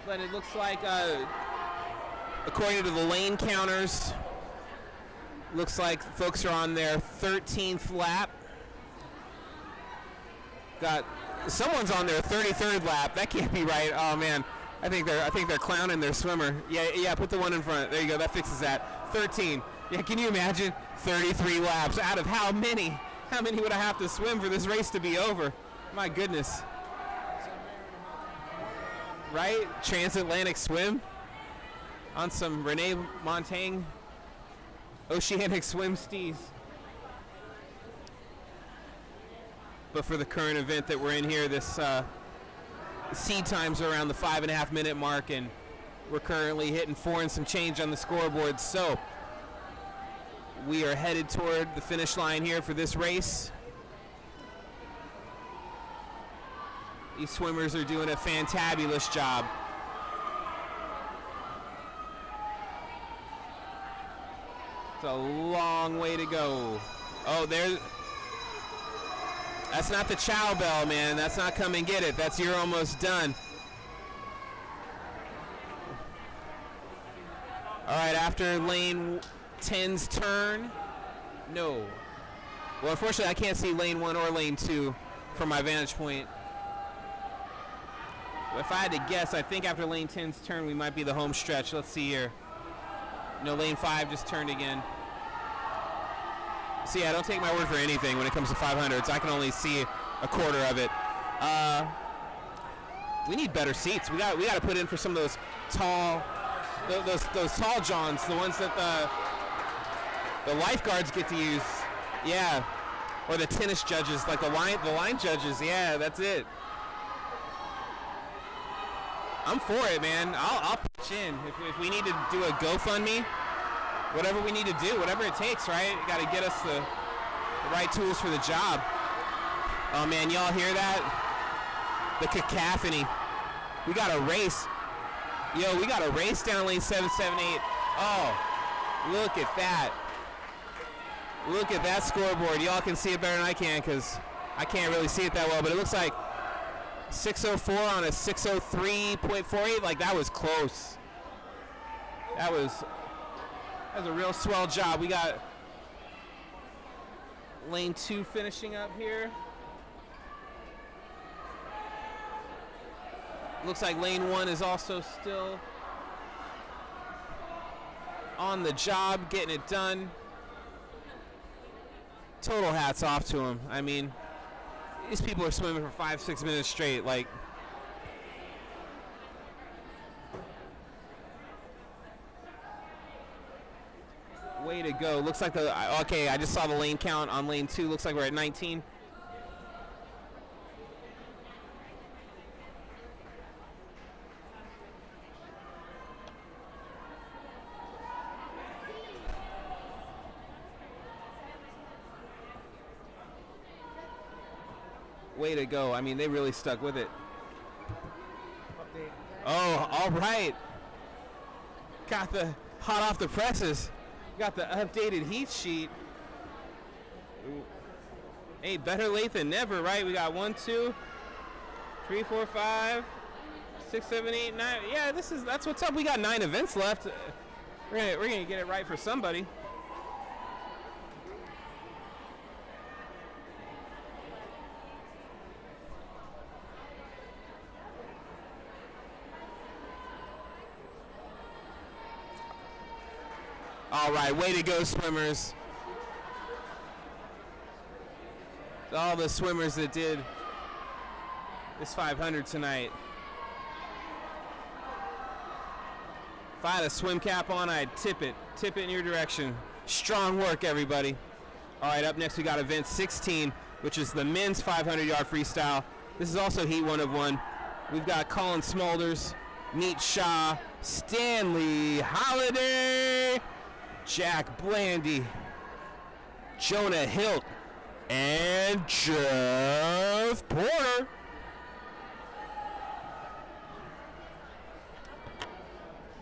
But it looks like, according to the lane counters, looks like folks are on their 13th lap. Someone's on their 33rd lap. That can't be right. Oh man, I think they're clowning their swimmer. Yeah. Put the one in front. There you go. That fixes that. 13. Yeah. Can you imagine 33 laps out of how many? How many would I have to swim for this race to be over? My goodness. Right? Transatlantic swim on some Renee Montaigne oceanic swim stees. But for the current event that we're in here, this seed times are around the 5.5 minute mark, and we're currently hitting 4 and some change on the scoreboard. So we are headed toward the finish line here for this race. These swimmers are doing a fantabulous job. It's a long way to go. Oh, that's not the chow bell, man. That's not come and get it. That's you're almost done. All right, after lane 10's turn. No. Well, unfortunately, I can't see lane 1 or lane 2 from my vantage point. If I had to guess, I think after lane 10's turn, we might be the home stretch. Let's see here. No, lane 5 just turned again. See, I don't take my word for anything when it comes to 500s. I can only see a quarter of it. We need better seats. We got to put in for some of those tall, those tall johns, the ones that the lifeguards get to use. Yeah, or the tennis judges, like the line judges. Yeah, that's it. I'm for it, man. I'll pitch in if we need to do a GoFundMe. Whatever we need to do, whatever it takes, right? Got to get us the right tools for the job. Oh man, y'all hear that? The cacophony. We got a race. Yo, we got a race down lane 778. Oh, look at that. Look at that scoreboard. Y'all can see it better than I can because I can't really see it that well, but it looks like 604 on a 603.48. Like that was close. That was a real swell job. We got lane 2 finishing up here. Looks like lane 1 is also still on the job, getting it done. total hats off to them. I mean, these people are swimming for 5-6 minutes straight. Like, way to go. Looks like okay, I just saw the lane count on lane 2. Looks like we're at 19. Way to go. I mean, they really stuck with it. Update. Oh, all right. Got the hot off the presses. Got the updated heat sheet. Ooh. Hey, better late than never, right? We got 1, 2, 3, 4, 5, 6, 7, 8, 9. Yeah, that's what's up. We got 9 events left. We're gonna get it right for somebody. All right, way to go, swimmers. All the swimmers that did this 500 tonight. If I had a swim cap on, I'd tip it in your direction. Strong work, everybody. All right, up next we got event 16, which is the men's 500-yard freestyle. This is also heat 1 of 1. We've got Colin Smulders, Meet Shaw, Stanley Holiday, Jack Blandy, Jonah Hilt, and Jeff Porter.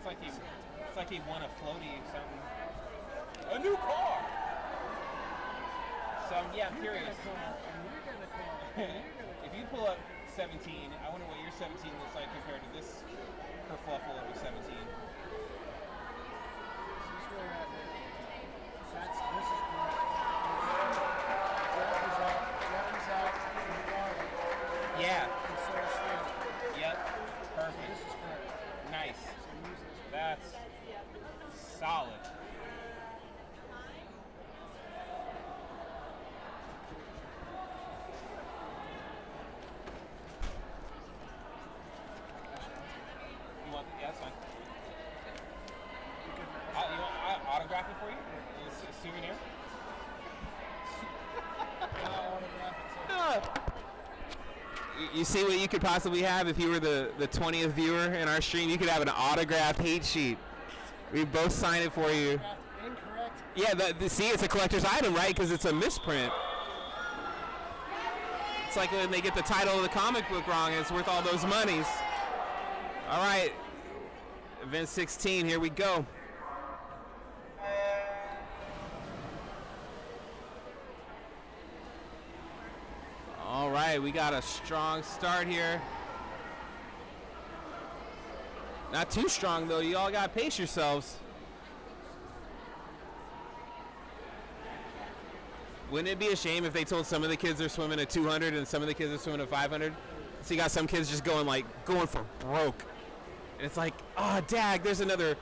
It's like he won a floaty or something. A new car! So, yeah, I'm curious. If you pull up 17, I wonder what your 17 looks like compared to this kerfluffle of a 17. This is correct. Jeff is out. Jeff is out in the bottom. Yeah. And so is Steve. Yep. This Perfect. is correct. Nice. So use this. That's solid. You want? Yeah, that's fine. You want I autograph it for you? It's a souvenir. You see what you could possibly have if you were the 20th viewer in our stream? You could have an autographed heat sheet. We both sign it for you. Incorrect. Yeah, see, it's a collector's item, right? Because it's a misprint. It's like when they get the title of the comic book wrong and it's worth all those monies. All right, event 16, here we go. All right, we got a strong start here. Not too strong, though. You all got to pace yourselves. Wouldn't it be a shame if they told some of the kids they're swimming at 200 and some of the kids are swimming at 500? So you got some kids just going for broke. And it's like, oh, dag, there's another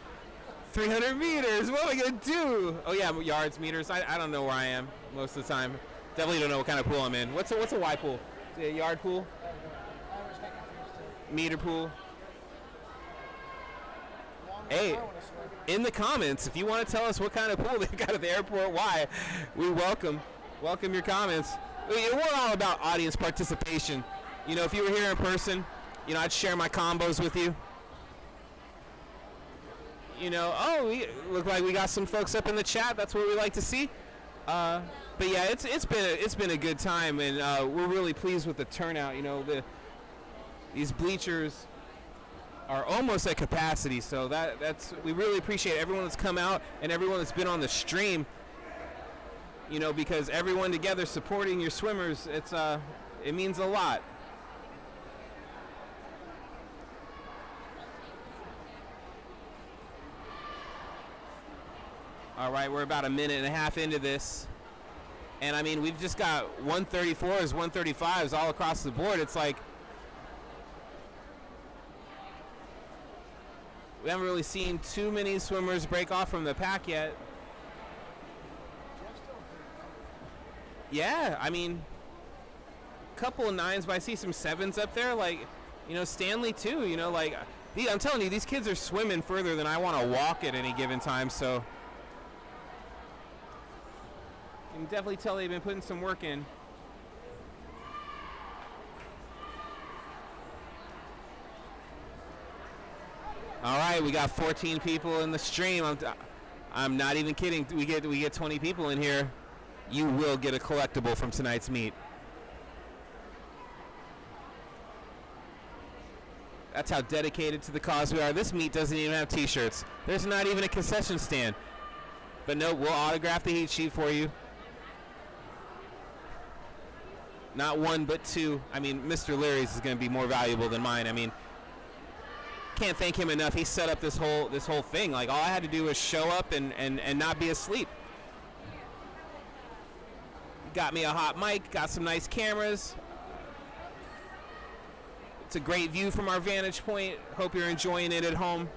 300 meters. What am I going to do? Oh, yeah, yards, meters. I don't know where I am most of the time. Definitely don't know what kind of pool I'm in. What's a Y pool? Is it a yard pool? Meter pool? Hey, in the comments, if you want to tell us what kind of pool they've got at the airport, why, we welcome your comments. We're all about audience participation. You know, if you were here in person, you know, I'd share my combos with you. You know, oh, we look like we got some folks up in the chat. That's what we like to see. But yeah, it's been a good time, and we're really pleased with the turnout. You know, these bleachers are almost at capacity, so we really appreciate everyone that's come out and everyone that's been on the stream. You know, because everyone together supporting your swimmers, it means a lot. All right, we're about a minute and a half into this. And, I mean, we've just got 134s, 135s all across the board. It's like we haven't really seen too many swimmers break off from the pack yet. Yeah, I mean, couple of 9s, but I see some 7s up there. Like, Stanley too. Like, I'm telling you, these kids are swimming further than I want to walk at any given time. So you can definitely tell they've been putting some work in. All right, we got 14 people in the stream. I'm not even kidding. We get 20 people in here. You will get a collectible from tonight's meet. That's how dedicated to the cause we are. This meet doesn't even have t-shirts. There's not even a concession stand. But no, we'll autograph the heat sheet for you. Not one, but two. I mean, Mr. Leary's is going to be more valuable than mine. I mean, can't thank him enough. He set up this whole thing. Like, all I had to do was show up and not be asleep. Got me a hot mic, got some nice cameras. It's a great view from our vantage point. Hope you're enjoying it at home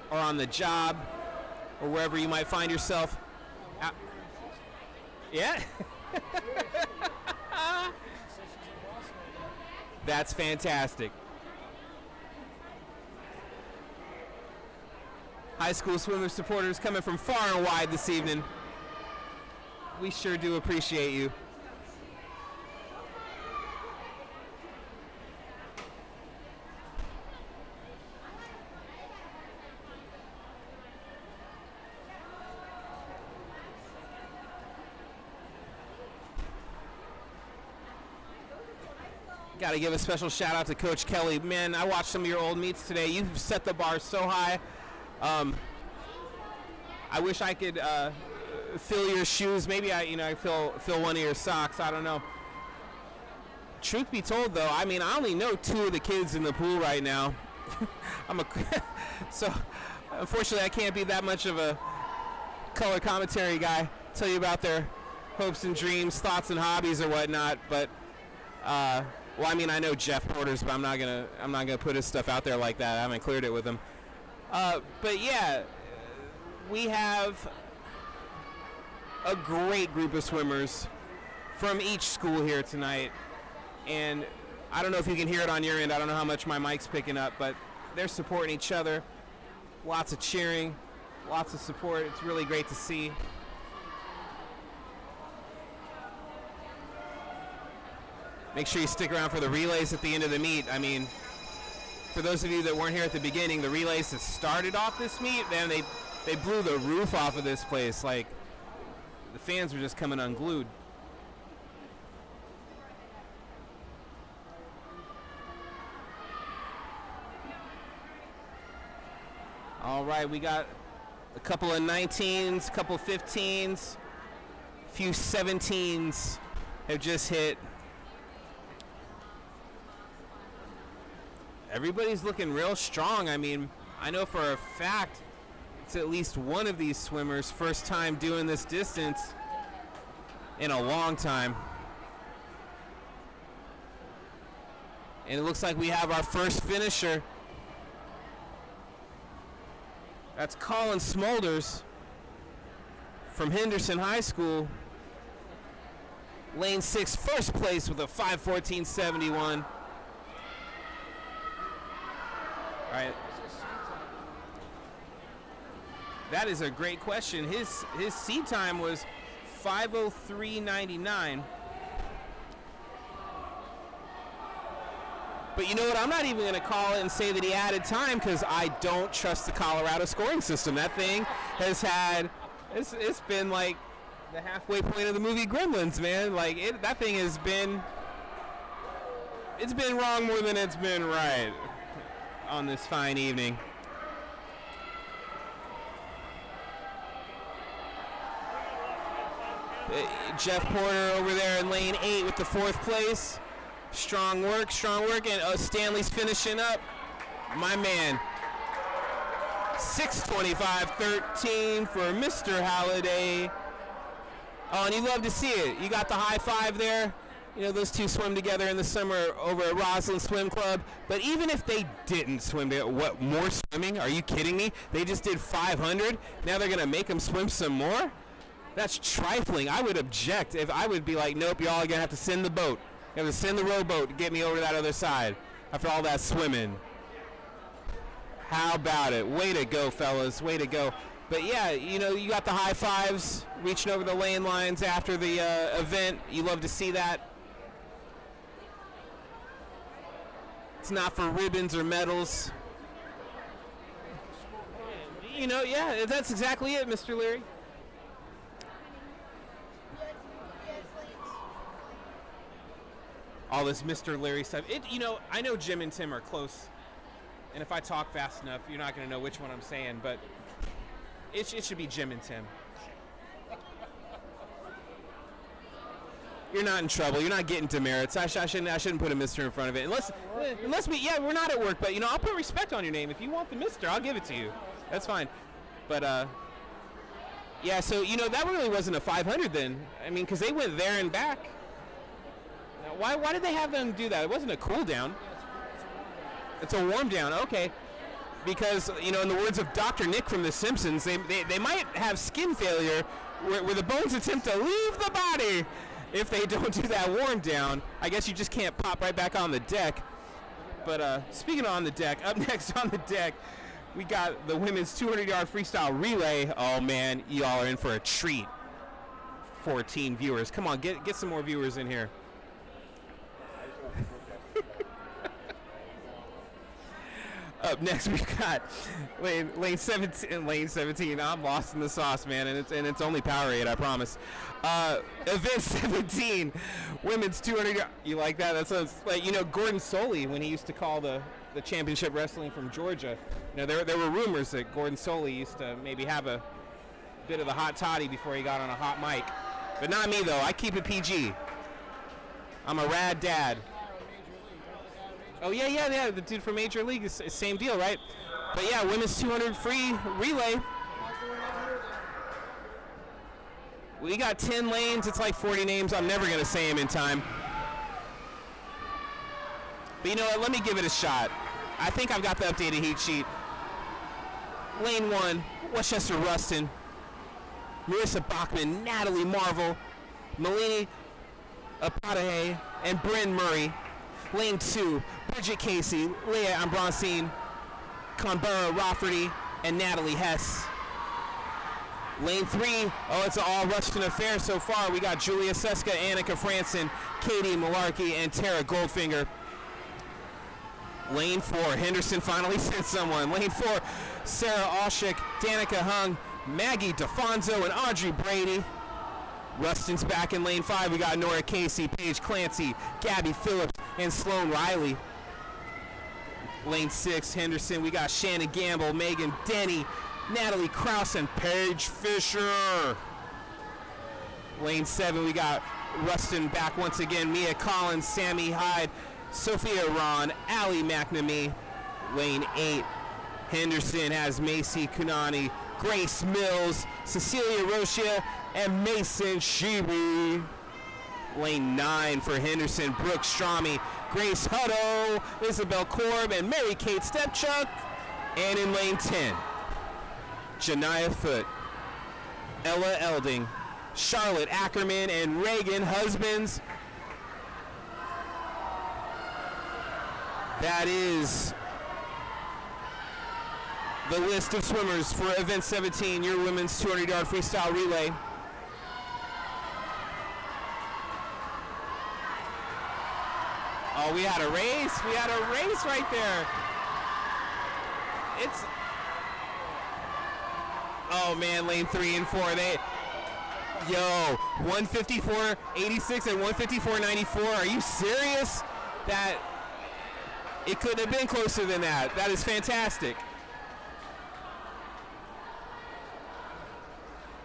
or on the job or wherever you might find yourself. Yeah. That's fantastic. High school swimmer supporters coming from far and wide this evening. We sure do appreciate you. Got to give a special shout out to Coach Kelly. Man, I watched some of your old meets today. You've set the bar so high. I wish I could fill your shoes. Maybe I fill one of your socks. I don't know. Truth be told, though, I mean, I only know 2 of the kids in the pool right now. So unfortunately I can't be that much of a color commentary guy. Tell you about their hopes and dreams, thoughts and hobbies or whatnot. But well, I mean, I know Jeff Porter's, but I'm not gonna put his stuff out there like that. I haven't cleared it with him. But yeah, we have a great group of swimmers from each school here tonight, and I don't know if you can hear it on your end. I don't know how much my mic's picking up, but they're supporting each other. Lots of cheering, lots of support. It's really great to see. Make sure you stick around for the relays at the end of the meet. I mean, for those of you that weren't here at the beginning, the relays that started off this meet, man, they blew the roof off of this place. Like, the fans were just coming unglued. All right, we got a couple of 19s, a couple of 15s, a few 17s have just hit. Everybody's looking real strong. I mean, I know for a fact it's at least one of these swimmers' first time doing this distance in a long time. And it looks like we have our first finisher. That's Colin Smulders from Henderson High School. Lane 6, first place with a 5:14.71. All right. That is a great question. His seed time was 5:03.99. But you know what? I'm not even going to call it and say that he added time because I don't trust the Colorado scoring system. That thing has had, it's been like the halfway point of the movie Gremlins, man. Like, that thing has been, it's been wrong more than it's been right on this fine evening. Jeff Porter over there in lane 8 with the 4th place. Strong work, and Stanley's finishing up. My man. 6:25.13 for Mr. Halliday. Oh, and you love to see it. You got the high five there. You know, those two swim together in the summer over at Roslyn Swim Club. But even if they didn't swim together, what, more swimming? Are you kidding me? They just did 500. Now they're going to make them swim some more? That's trifling. I would object. If I would be like, nope, y'all are going to have to send the boat. You have to send the rowboat to get me over to that other side after all that swimming. How about it? Way to go, fellas. Way to go. But yeah, you know, you got the high fives, reaching over the lane lines after the event. You love to see that. It's not for ribbons or medals. You know, yeah, that's exactly it, Mr. Leary. All this Mr. Leary stuff. You know, I know Jim and Tim are close, and if I talk fast enough, you're not going to know which one I'm saying, but it should be Jim and Tim. You're not in trouble. You're not getting demerits. I shouldn't put a Mr. in front of it. Unless we're not at work, but, you know, I'll put respect on your name. If you want the Mr., I'll give it to you. That's fine. But, yeah, so, you know, that really wasn't a 500 then. I mean, because they went there and back. Now, why did they have them do that? It wasn't a cool down. It's a warm down. Okay. Because, you know, in the words of Dr. Nick from The Simpsons, they might have skin failure where the bones attempt to leave the body if they don't do that warm down. I guess you just can't pop right back on the deck. But speaking of on the deck, up next on the deck, we got the women's 200-yard freestyle relay. Oh, man, y'all are in for a treat. 14 viewers. Come on, get some more viewers in here. Up next, we've got lane 17. Lane 17. I'm lost in the sauce, man, and it's only Powerade, I promise. Event 17, women's 200. You like that? That's like, you know, Gordon Soley, when he used to call the championship wrestling from Georgia. You know, there were rumors that Gordon Soley used to maybe have a bit of the hot toddy before he got on a hot mic, but not me though. I keep it PG. I'm a rad dad. Oh, yeah, the dude from Major League is same deal, right? But yeah, women's 200 free relay. We got 10 lanes. It's like 40 names. I'm never going to say them in time. But you know what? Let me give it a shot. I think I've got the updated heat sheet. Lane 1, Westchester Rustin, Marissa Bachman, Natalie Marvel, Melanie Apatahe, and Bryn Murray. Lane 2, Bridget Casey, Leah Ambrosine, Conbera Rafferty, and Natalie Hess. Lane 3, oh, it's an all Rustin affair so far. We got Julia Seska, Annika Franson, Katie Malarkey, and Tara Goldfinger. Lane 4, Henderson finally sent someone. Lane 4, Sarah Alshick, Danica Hung, Maggie DeFonso, and Audrey Brady. Rustin's back in lane 5. We got Nora Casey, Paige Clancy, Gabby Phillips, and Sloan Riley. Lane 6, Henderson. We got Shannon Gamble, Megan Denny, Natalie Krause, and Paige Fisher. Lane 7, we got Rustin back once again. Mia Collins, Sammy Hyde, Sophia Ron, Allie McNamee. Lane 8, Henderson has Macy Kunani, Grace Mills, Cecilia Rochia, and Mason Sheeby. Lane 9 for Henderson, Brooke Strami, Grace Hutto, Isabel Korb, and Mary Kate Stepchuk. And in lane 10, Janiyah Foote, Ella Elding, Charlotte Ackerman, and Reagan Husbands. That is the list of swimmers for event 17, your women's 200-yard freestyle relay. Oh, we had a race. We had a race right there. It's, oh man, lane 3 and 4. 154.86 and 154.94. Are you serious? That it couldn't have been closer than that. That is fantastic.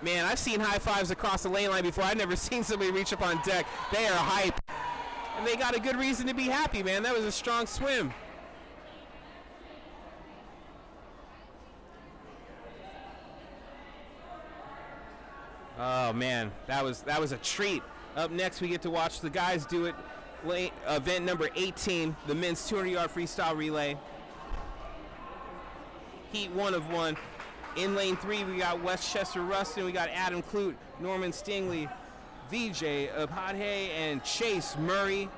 Man, I've seen high fives across the lane line before. I've never seen somebody reach up on deck. They are hype. And they got a good reason to be happy, man. That was a strong swim. Oh man, that was a treat. Up next, we get to watch the guys do it. Event number 18, the men's 200-yard freestyle relay. Heat 1 of 1. In lane 3, we got Westchester Rustin, we got Adam Clute, Norman Stingley, VJ Abhadhe, and Chase Murray.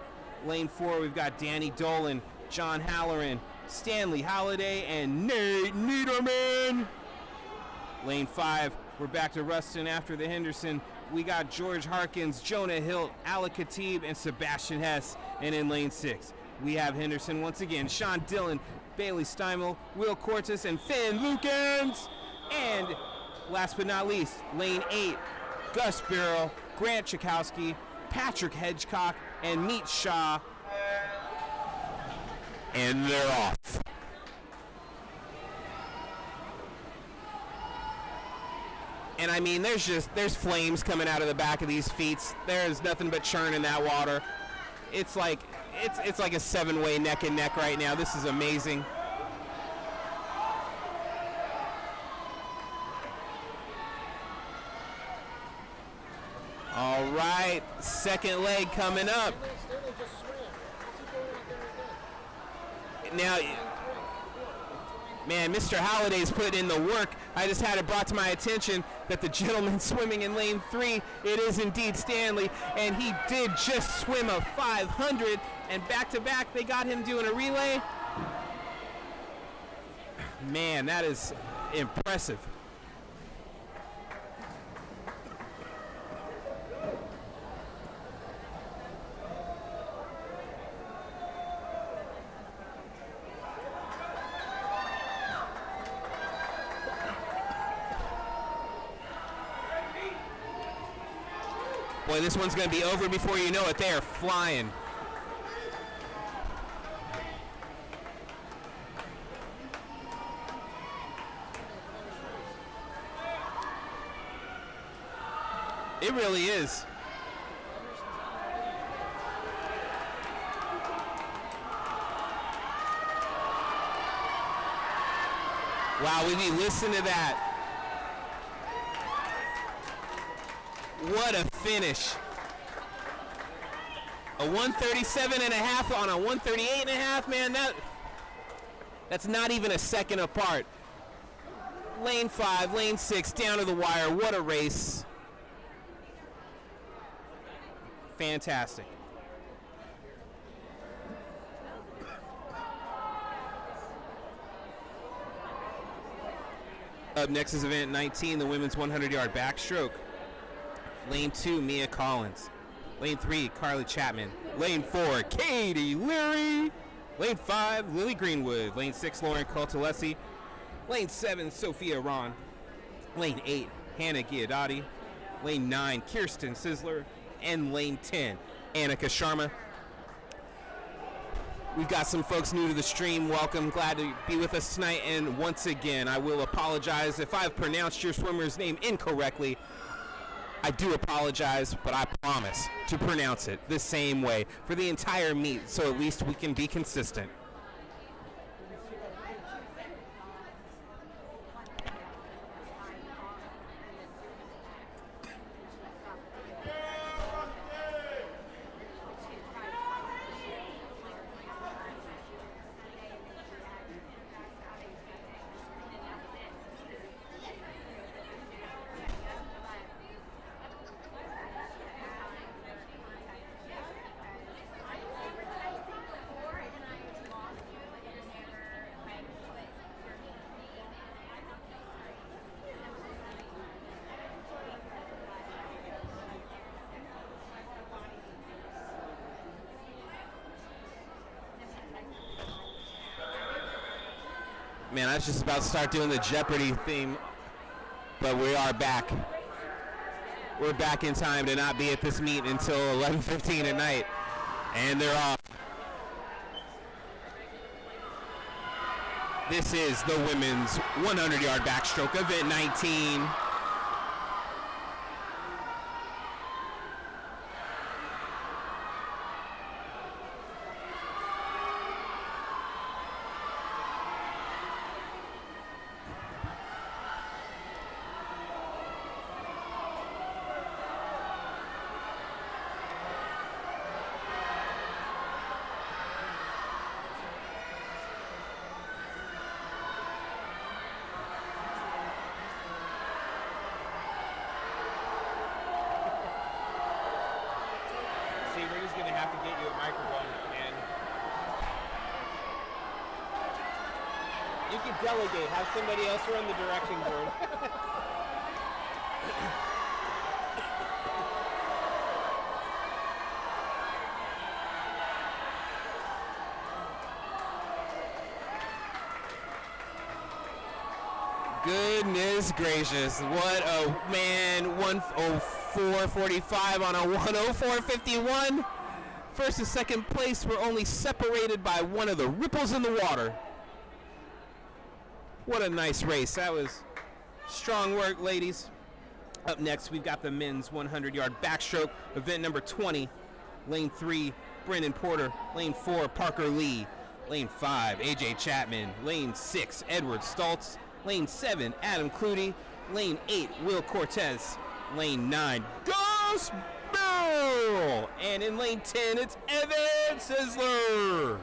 Lane 4, we've got Danny Dolan, John Halloran, Stanley Holiday, and Nate Niederman. Lane 5, we're back to Rustin after the Henderson. We got George Harkins, Jonah Hilt, Alec Khatib, and Sebastian Hess. And in lane 6, we have Henderson once again, Sean Dillon, Bailey Steimel, Will Cortis, and Finn Lukens. And last but not least, lane 8, Gus Barrow, Grant Chakowski, Patrick Hedgecock, and Meet Shaw. And they're off. And I mean, there's flames coming out of the back of these feet. There's nothing but churn in that water. It's like a 7-way neck and neck right now. This is amazing. All right, second leg coming up. Stanley just swam. What's he going out there again? Now, man, Mr. Holliday's putting in the work. I just had it brought to my attention that the gentleman swimming in lane 3, it is indeed Stanley, and he did just swim a 500, and back-to-back, they got him doing a relay. Man, that is impressive. Boy, this one's going to be over before you know it. They are flying. It really is. Wow, we need to listen to that. What a finish. A 137 and a half on a 138 and a half, man, that's not even a second apart. Lane 5, lane 6, down to the wire. What a race. Fantastic. Up next is event 19, the women's 100-yard backstroke. Lane 2, Mia Collins. Lane 3, Carly Chapman. Lane 4, Katie Leary. Lane 5, Lily Greenwood. Lane 6, Lauren Coltalesi. Lane 7, Sophia Ron. Lane 8, Hannah Giadotti. Lane 9, Kirsten Sizzler. And lane 10, Annika Sharma. We've got some folks new to the stream. Welcome. Glad to be with us tonight. And once again, I will apologize if I've pronounced your swimmer's name incorrectly. I do apologize, but I promise to pronounce it the same way for the entire meet, so at least we can be consistent. Man, I was just about to start doing the Jeopardy theme, but we are back. We're back in time to not be at this meet until 11:15 at night, and they're off. This is the women's 100-yard backstroke, event 19. have to get you a microphone, man. You can delegate. Have somebody else run the directing board. Goodness gracious. What a man. 104.45 on a 104.51. First and second place were only separated by one of the ripples in the water. What a nice race. That was strong work, ladies. Up next, we've got the men's 100-yard backstroke, event number 20. Lane 3, Brendan Porter. Lane 4, Parker Lee. Lane 5, AJ Chapman. Lane 6, Edward Stoltz. Lane 7, Adam Clutie. Lane 8, Will Cortez. Lane 9, Gus Bill. And in lane 10, it's Evan Sizzler.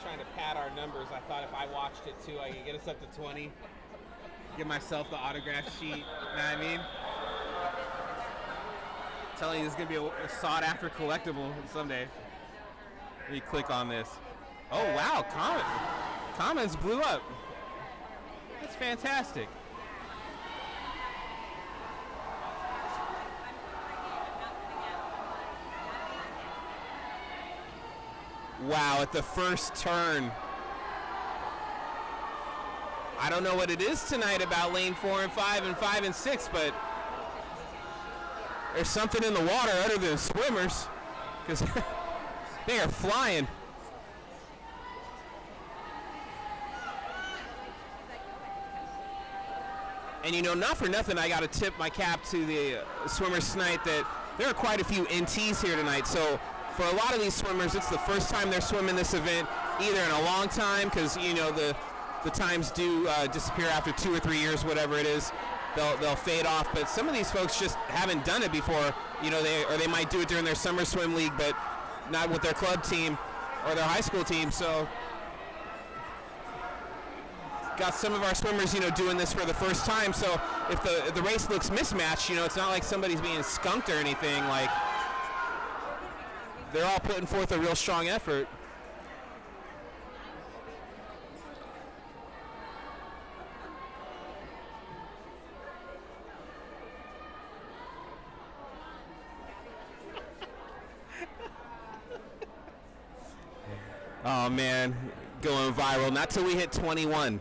Trying to pad our numbers. I thought if I watched it too, I could get us up to 20. Give myself the autograph sheet. You know what I mean? I'm telling you, this is going to be a sought-after collectible someday. Let me click on this. Oh, wow. Comments blew up. That's fantastic. Wow, at the first turn. I don't know what it is tonight about lane 4 and 5 and 5 and 6, but there's something in the water other than swimmers, because they are flying. And you know, not for nothing, I got to tip my cap to the swimmers tonight that there are quite a few NTs here tonight. So for a lot of these swimmers, it's the first time they're swimming this event, either in a long time, because you know the times do disappear after 2 or 3 years, whatever it is. They'll fade off. But some of these folks just haven't done it before. You know, they might do it during their summer swim league, but not with their club team or their high school team. So got some of our swimmers, you know, doing this for the first time. So if the race looks mismatched, you know, it's not like somebody's being skunked or anything. Like, they're all putting forth a real strong effort. Oh man, going viral. Not till we hit 21.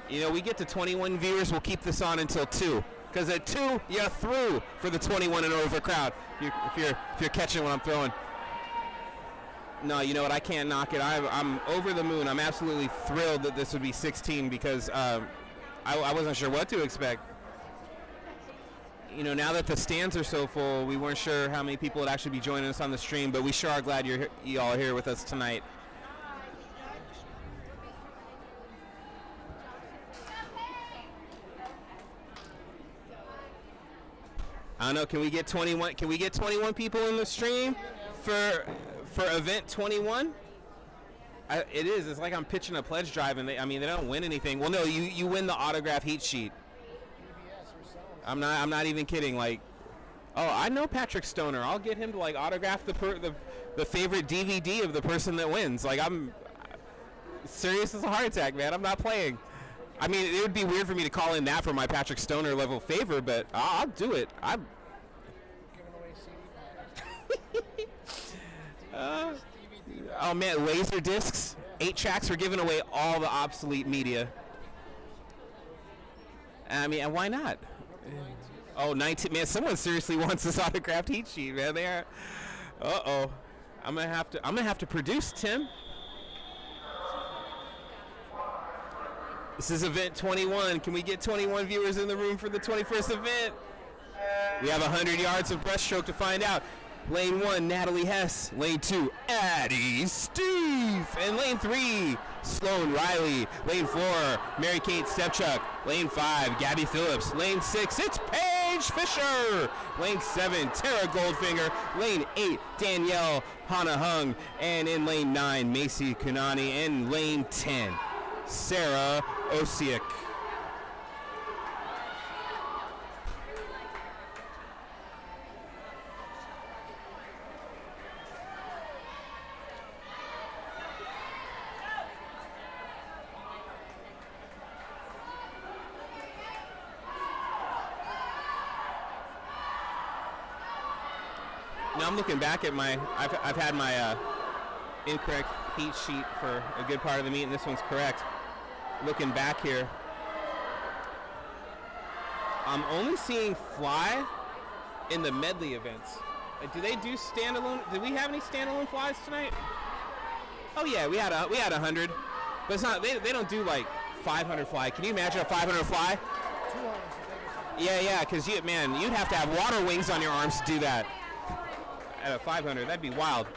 You know, we get to 21 viewers, we'll keep this on until 2. Because at 2, you're through for the 21 and over crowd. If you're catching what I'm throwing. No, you know what? I can't knock it. I'm over the moon. I'm absolutely thrilled that this would be 16 because I wasn't sure what to expect. You know, now that the stands are so full, we weren't sure how many people would actually be joining us on the stream, but we sure are glad you all are here with us tonight. I don't know. Can we get 21? Can we get 21 people in the stream for event 21? It is. It's like I'm pitching a pledge drive, and they don't win anything. Well, no, you win the autograph heat sheet. I'm not even kidding. Like, oh, I know Patrick Stoner. I'll get him to like autograph the favorite DVD of the person that wins. Like, I'm serious as a heart attack, man. I'm not playing. I mean, it would be weird for me to call in that for my Patrick Stoner level favor, but I'll do it. I'm Giving away CD packs. oh man, laser discs, 8 tracks. We're giving away all the obsolete media. I mean, and why not? Oh, 19. Man, someone seriously wants this autographed heat sheet, man. They are. Uh-oh. I'm gonna have to produce Tim. This is event 21. Can we get 21 viewers in the room for the 21st event? We have 100 yards of breaststroke to find out. Lane 1, Natalie Hess. Lane 2, Addie Steve. And lane 3, Sloan Riley. Lane 4, Mary Kate Stepchuk. Lane 5, Gabby Phillips. Lane 6, it's Paige Fisher. Lane 7, Tara Goldfinger. Lane 8, Danielle Hana Hung. And in lane 9, Macy Kunani. And lane 10, Sarah Osiek. Now I'm looking back at my, I've had my incorrect heat sheet for a good part of the meet, and this one's correct. Looking back here, I'm only seeing fly in the medley events. Do they do standalone? Did we have any standalone flies tonight? Oh yeah, we had 100, but it's not. They don't do like 500 fly. Can you imagine a 500 fly? 200. Yeah, because you'd have to have water wings on your arms to do that. At a 500, that'd be wild.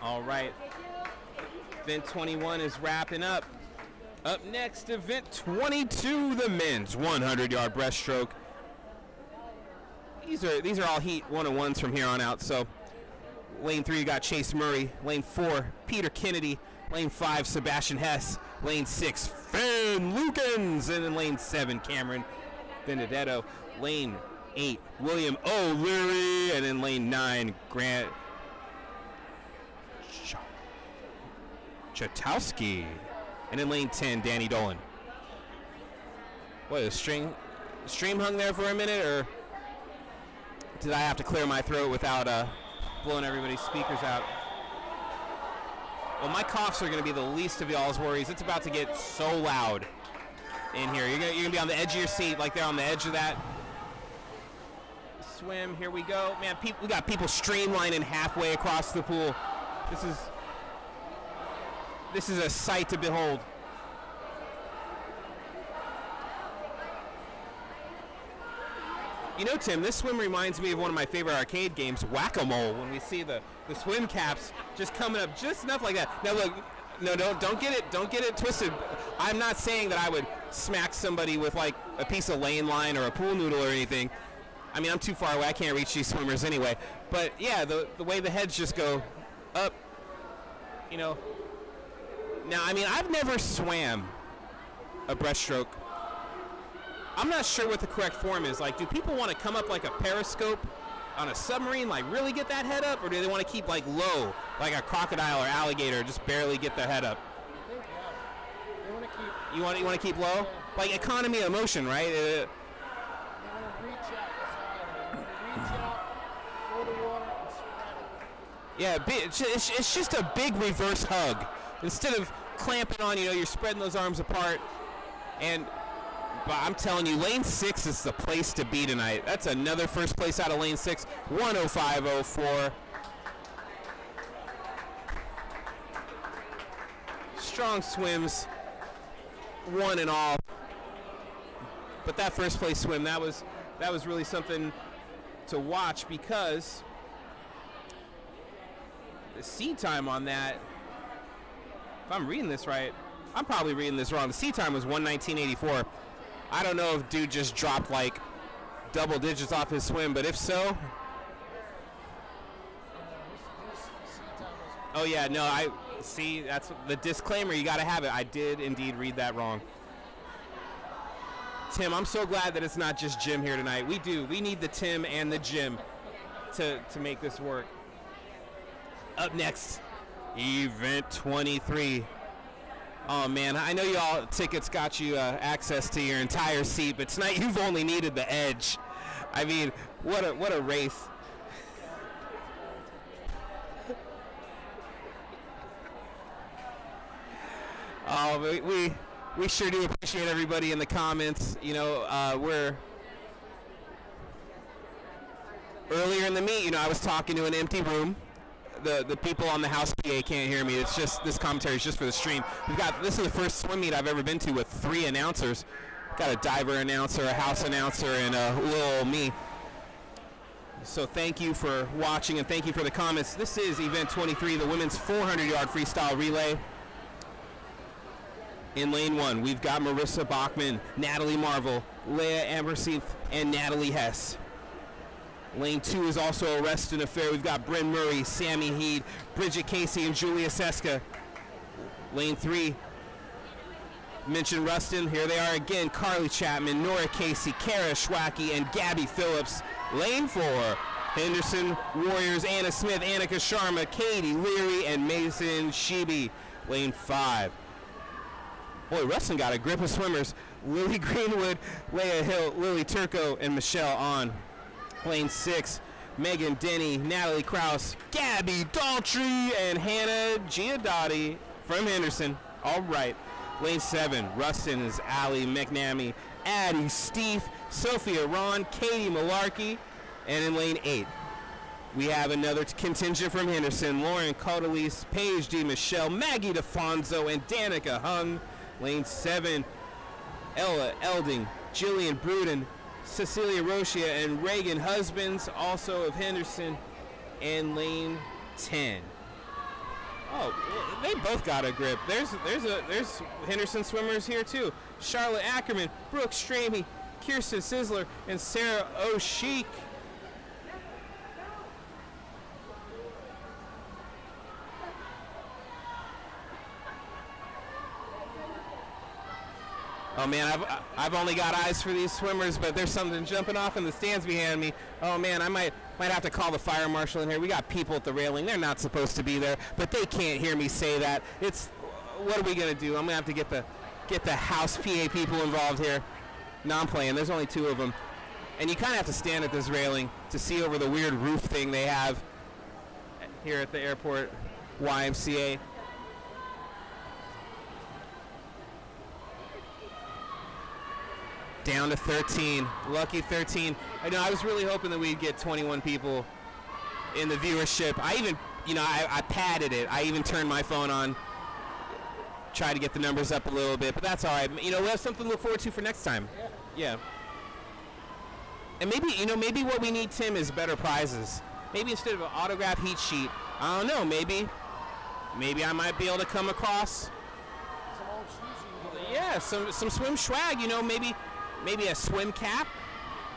All right, event 21 is wrapping up. Up next, event 22, the men's 100-yard breaststroke. These are all heat 101s from here on out. So, lane 3 you got Chase Murray. Lane 4, Peter Kennedy. Lane 5, Sebastian Hess. Lane 6, Finn Lukens. And in lane 7, Cameron Benedetto. Lane 8, William O'Leary. And in lane 9, Grant Chatowski. And in lane 10, Danny Dolan. What, a stream hung there for a minute, or did I have to clear my throat without blowing everybody's speakers out? Well, my coughs are going to be the least of y'all's worries. It's about to get so loud in here. You're gonna be on the edge of your seat, like they're on the edge of that swim. Here we go, man. We got people streamlining halfway across the pool. This is a sight to behold. You know, Tim, this swim reminds me of one of my favorite arcade games, Whack-A-Mole, when we see the swim caps just coming up just enough like that. Now look, no, don't get it twisted. I'm not saying that I would smack somebody with like a piece of lane line or a pool noodle or anything. I mean, I'm too far away. I can't reach these swimmers anyway. But yeah, the way the heads just go up, you know. Now, I mean, I've never swam a breaststroke. I'm not sure what the correct form is. Like, do people want to come up like a periscope on a submarine, like really get that head up, or do they want to keep like low, like a crocodile or alligator, just barely get their head up? I think, yeah. They want to keep. You want to keep low, like economy of motion, right? They want to reach out. Reach out for the water and spread it. Yeah, it's just a big reverse hug. Instead of clamping on, you're spreading those arms apart. But I'm telling you, lane 6 is the place to be tonight. That's another first place out of lane 6, 105.04. Strong swims, one and all. But that first place swim, that was really something to watch, because the seed time on that, if I'm reading this right, I'm probably reading this wrong. The seed time was 1:19.84. I don't know if dude just dropped like double digits off his swim, but if so, oh yeah, no, I see. That's the disclaimer. You got to have it. I did indeed read that wrong. Tim, I'm so glad that it's not just Jim here tonight. We need the Tim and the Jim to make this work. Up next, event 23. Oh man, I know y'all tickets got you access to your entire seat, but tonight you've only needed the edge. I mean, what a race. Oh, we sure do appreciate everybody in the comments. We're earlier in the meet. I was talking to an empty room. The people on the house PA can't hear me. It's just, this commentary is just for the stream. This is the first swim meet I've ever been to with 3 announcers. Got a diver announcer, a house announcer, and a little me. So thank you for watching and thank you for the comments. This is event 23, the women's 400-yard freestyle relay. In lane 1, we've got Marissa Bachman, Natalie Marvel, Leah Amberseith, and Natalie Hess. Lane 2 is also a Rustin affair. We've got Bryn Murray, Sammy Heed, Bridget Casey, and Julia Seska. Lane 3, mentioned Rustin. Here they are again. Carly Chapman, Nora Casey, Kara Schwacky, and Gabby Phillips. Lane 4, Henderson Warriors, Anna Smith, Annika Sharma, Katie Leary, and Mason Sheeby. Lane 5. Boy, Rustin got a grip of swimmers. Lily Greenwood, Leah Hill, Lily Turco, and Michelle On. Lane 6, Megan Denny, Natalie Kraus, Gabby Daltrey, and Hannah Giadotti from Henderson. All right. Lane 7, Rustin is Allie McNamee, Addie Steve, Sophia Ron, Katie Malarkey. And in lane 8, we have another contingent from Henderson, Lauren Codalise, Paige D. Michelle, Maggie DeFonso, and Danica Hung. Lane 7, Ella Elding, Jillian Bruden, Cecilia Rochia, and Reagan Husbands, also of Henderson. And lane 10. Oh, they both got a grip. There's Henderson swimmers here too. Charlotte Ackerman, Brooke Stramey, Kirsten Sizzler, and Sarah O'Sheik. Oh man, I've only got eyes for these swimmers, but there's something jumping off in the stands behind me. Oh man, I might have to call the fire marshal in here. We got people at the railing. They're not supposed to be there, but they can't hear me say that. What are we gonna do? I'm gonna have to get the house PA people involved here. No, I'm playing. There's only 2 of them, and you kind of have to stand at this railing to see over the weird roof thing they have here at the airport YMCA. Down to 13. Lucky 13. I know I was really hoping that we'd get 21 people in the viewership. I even, I padded it. I even turned my phone on, tried to get the numbers up a little bit, but that's all right. We have something to look forward to for next time. Yeah. And maybe what we need, Tim, is better prizes. Maybe instead of an autograph heat sheet, I don't know, maybe I might be able to come across some swim swag, maybe a swim cap.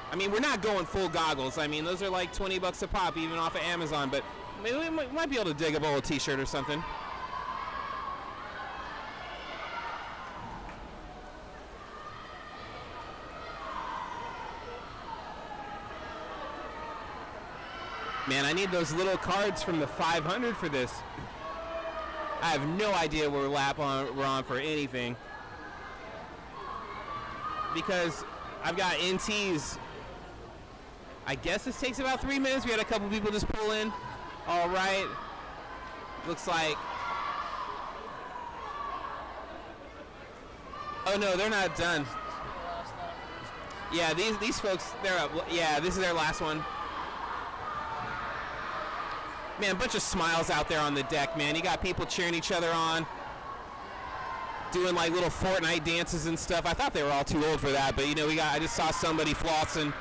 I mean, we're not going full goggles. I mean, those are like $20 a pop, even off of Amazon. But maybe we might be able to dig up a little T-shirt or something. Man, I need those little cards from the 500 for this. I have no idea what we're on for anything. Because I've got NTs. I guess this takes about 3 minutes. We had a couple people just pull in. All right. Looks like. Oh no, they're not done. Yeah, these folks, they're up. Yeah, this is their last one. Man, a bunch of smiles out there on the deck, man. You got people cheering each other on, doing like little Fortnite dances and stuff. I thought they were all too old for that, but I just saw somebody flossing.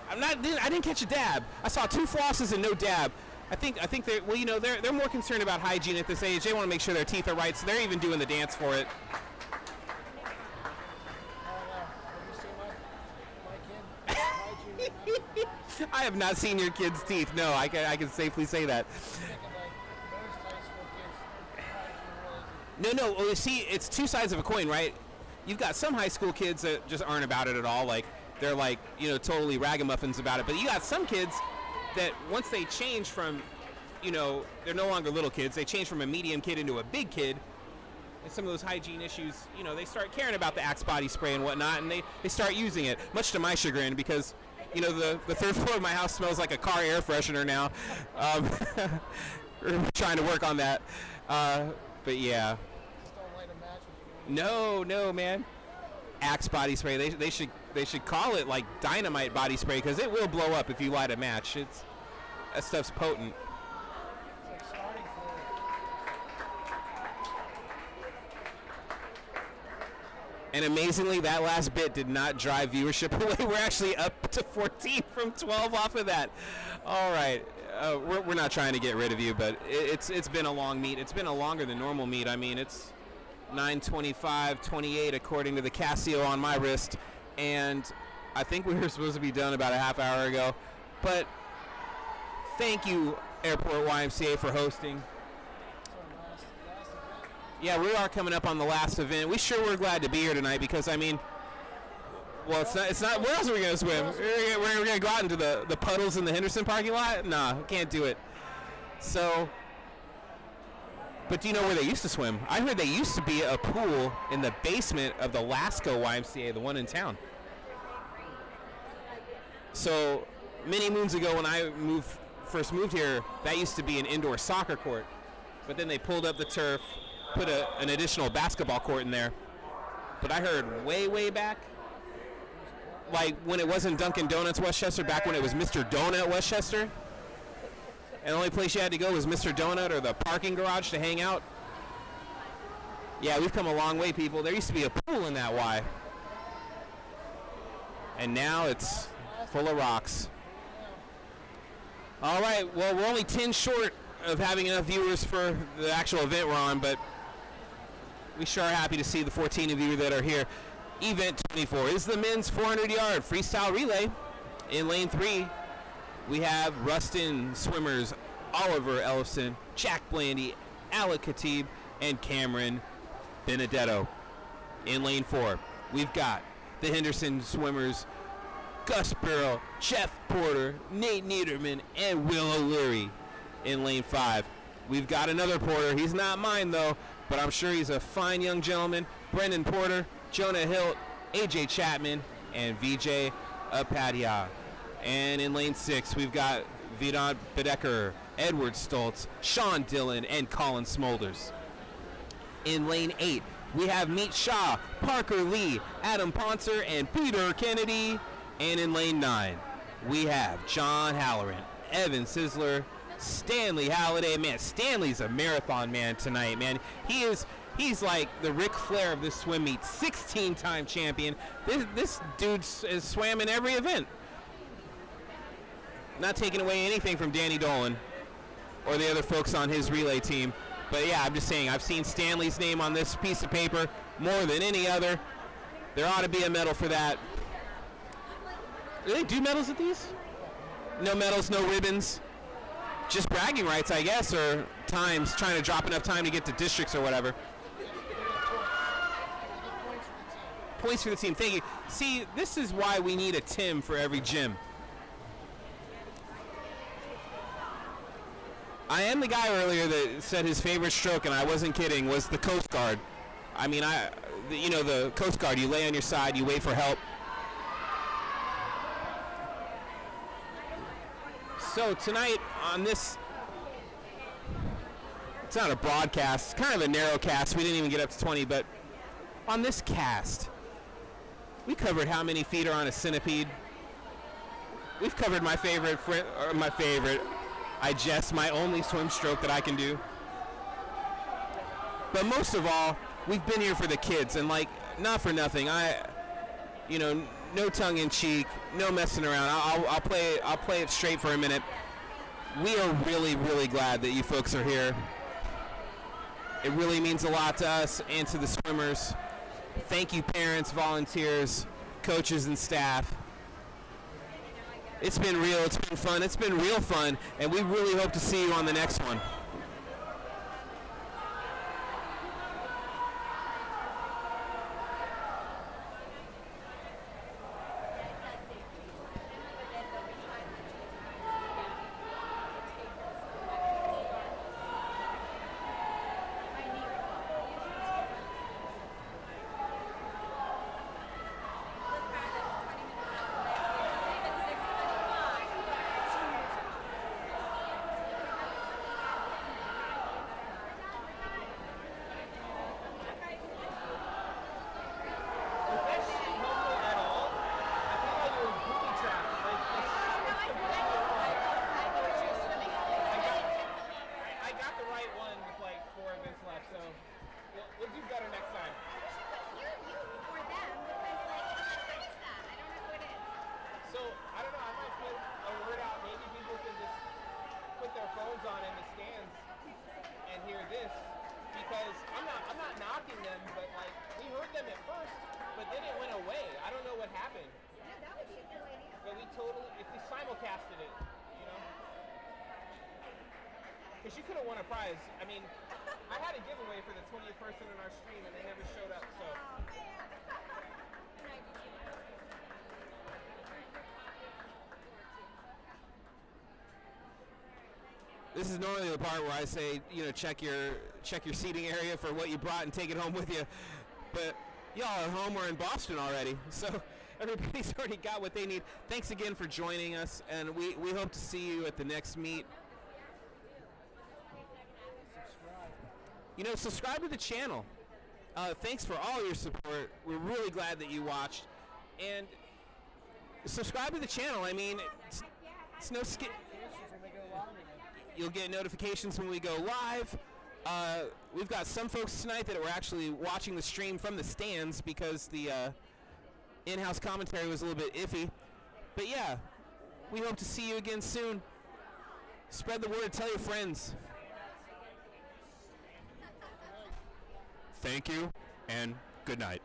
I didn't catch a dab. I saw 2 flosses and no dab. I think they're more concerned about hygiene at this age. They want to make sure their teeth are right, so they're even doing the dance for it. I have not seen your kid's teeth. No, I can safely say that. No. Well, you see, it's 2 sides of a coin, right? You've got some high school kids that just aren't about it at all. Like, they're like, totally ragamuffins about it. But you got some kids that once they change from, they're no longer little kids. They change from a medium kid into a big kid. And some of those hygiene issues, they start caring about the Axe body spray and whatnot, and they start using it, much to my chagrin, because the 3rd floor of my house smells like a car air freshener now. We're trying to work on that. But yeah. No, man. Axe body spray. They should call it like dynamite body spray, because it will blow up if you light a match. That stuff's potent. And amazingly, that last bit did not drive viewership away. We're actually up to 14 from 12 off of that. All right. We're not trying to get rid of you, but it's been a long meet. It's been a longer than normal meet. I mean, it's 9:25:28 according to the Casio on my wrist, and I think we were supposed to be done about a half hour ago. But thank you, Airport YMCA, for hosting. Yeah, we are coming up on the last event. We sure were glad to be here tonight because, I mean, well, it's not. Where else are we going to swim? We're going to go out into the puddles in the Henderson parking lot? Nah, can't do it. So, but do you know where they used to swim? I heard there used to be a pool in the basement of the Lasco YMCA, the one in town. So, many moons ago when I first moved here, that used to be an indoor soccer court. But then they pulled up the turf, put an additional basketball court in there. But I heard way back, like when it wasn't Dunkin' Donuts Westchester, back when it was Mr. Donut Westchester, and the only place you had to go was Mr. Donut or the parking garage to hang out. Yeah, we've come a long way, people. There used to be a pool in that Y. And now it's full of rocks. All right, well, we're only 10 short of having enough viewers for the actual event we're on, but we sure are happy to see the 14 of you that are here. Event 24 is the men's 400-yard freestyle relay. In lane 3, we have Rustin swimmers Oliver Ellison, Jack Blandy, Alec Khatib, and Cameron Benedetto. In lane 4, we've got the Henderson swimmers Gus Burrow, Jeff Porter, Nate Niederman, and Will O'Leary. In lane 5, we've got another Porter. He's not mine, though, but I'm sure he's a fine young gentleman. Brendan Porter, Jonah Hilt, AJ Chapman, and VJ Apadia. And in lane 6, we've got Vidant Bedecker, Edward Stoltz, Sean Dillon, and Colin Smolders. In lane 8, we have Meet Shaw, Parker Lee, Adam Ponser, and Peter Kennedy. And in lane 9, we have John Halloran, Evan Sizzler, Stanley Halliday. Man, Stanley's a marathon man tonight, man. He's like the Ric Flair of this swim meet, 16-time champion. This dude has swam in every event. Not taking away anything from Danny Dolan or the other folks on his relay team. But yeah, I'm just saying, I've seen Stanley's name on this piece of paper more than any other. There ought to be a medal for that. Do they do medals at these? No medals, no ribbons. Just bragging rights, I guess, or times, trying to drop enough time to get to districts or whatever. Points for the team. Thank you. See, this is why we need a Tim for every gym. I am the guy earlier that said his favorite stroke, and I wasn't kidding, was the Coast Guard. I mean, the Coast Guard, you lay on your side, you wait for help. So tonight on this, it's not a broadcast, it's kind of a narrow cast. We didn't even get up to 20, but on this cast, we covered how many feet are on a centipede. We've covered my favorite, my only swim stroke that I can do. But most of all, we've been here for the kids, and like, not for nothing. No tongue in cheek, no messing around. I'll play it straight for a minute. We are really, really glad that you folks are here. It really means a lot to us and to the swimmers. Thank you, parents, volunteers, coaches, and staff. It's been real, it's been fun, it's been real fun, and we really hope to see you on the next one. knocking them, but like we heard them at first, but then it went away. I don't know what happened. Yeah, that would be a good idea. But we totally, if we simulcasted it, you know, because you could have won a prize. I mean, I had a giveaway for the 20th person in our stream, and they never showed up. So. Oh, man. This is normally the part where I say, check your seating area for what you brought and take it home with you. But y'all are home or in Boston already, so everybody's already got what they need. Thanks again for joining us, and we hope to see you at the next meet. Subscribe to the channel. Thanks for all your support. We're really glad that you watched, and subscribe to the channel. I mean, it's no skip. You'll get notifications when we go live. We've got some folks tonight that were actually watching the stream from the stands because the in-house commentary was a little bit iffy. But yeah, we hope to see you again soon. Spread the word. Tell your friends. Thank you, and good night.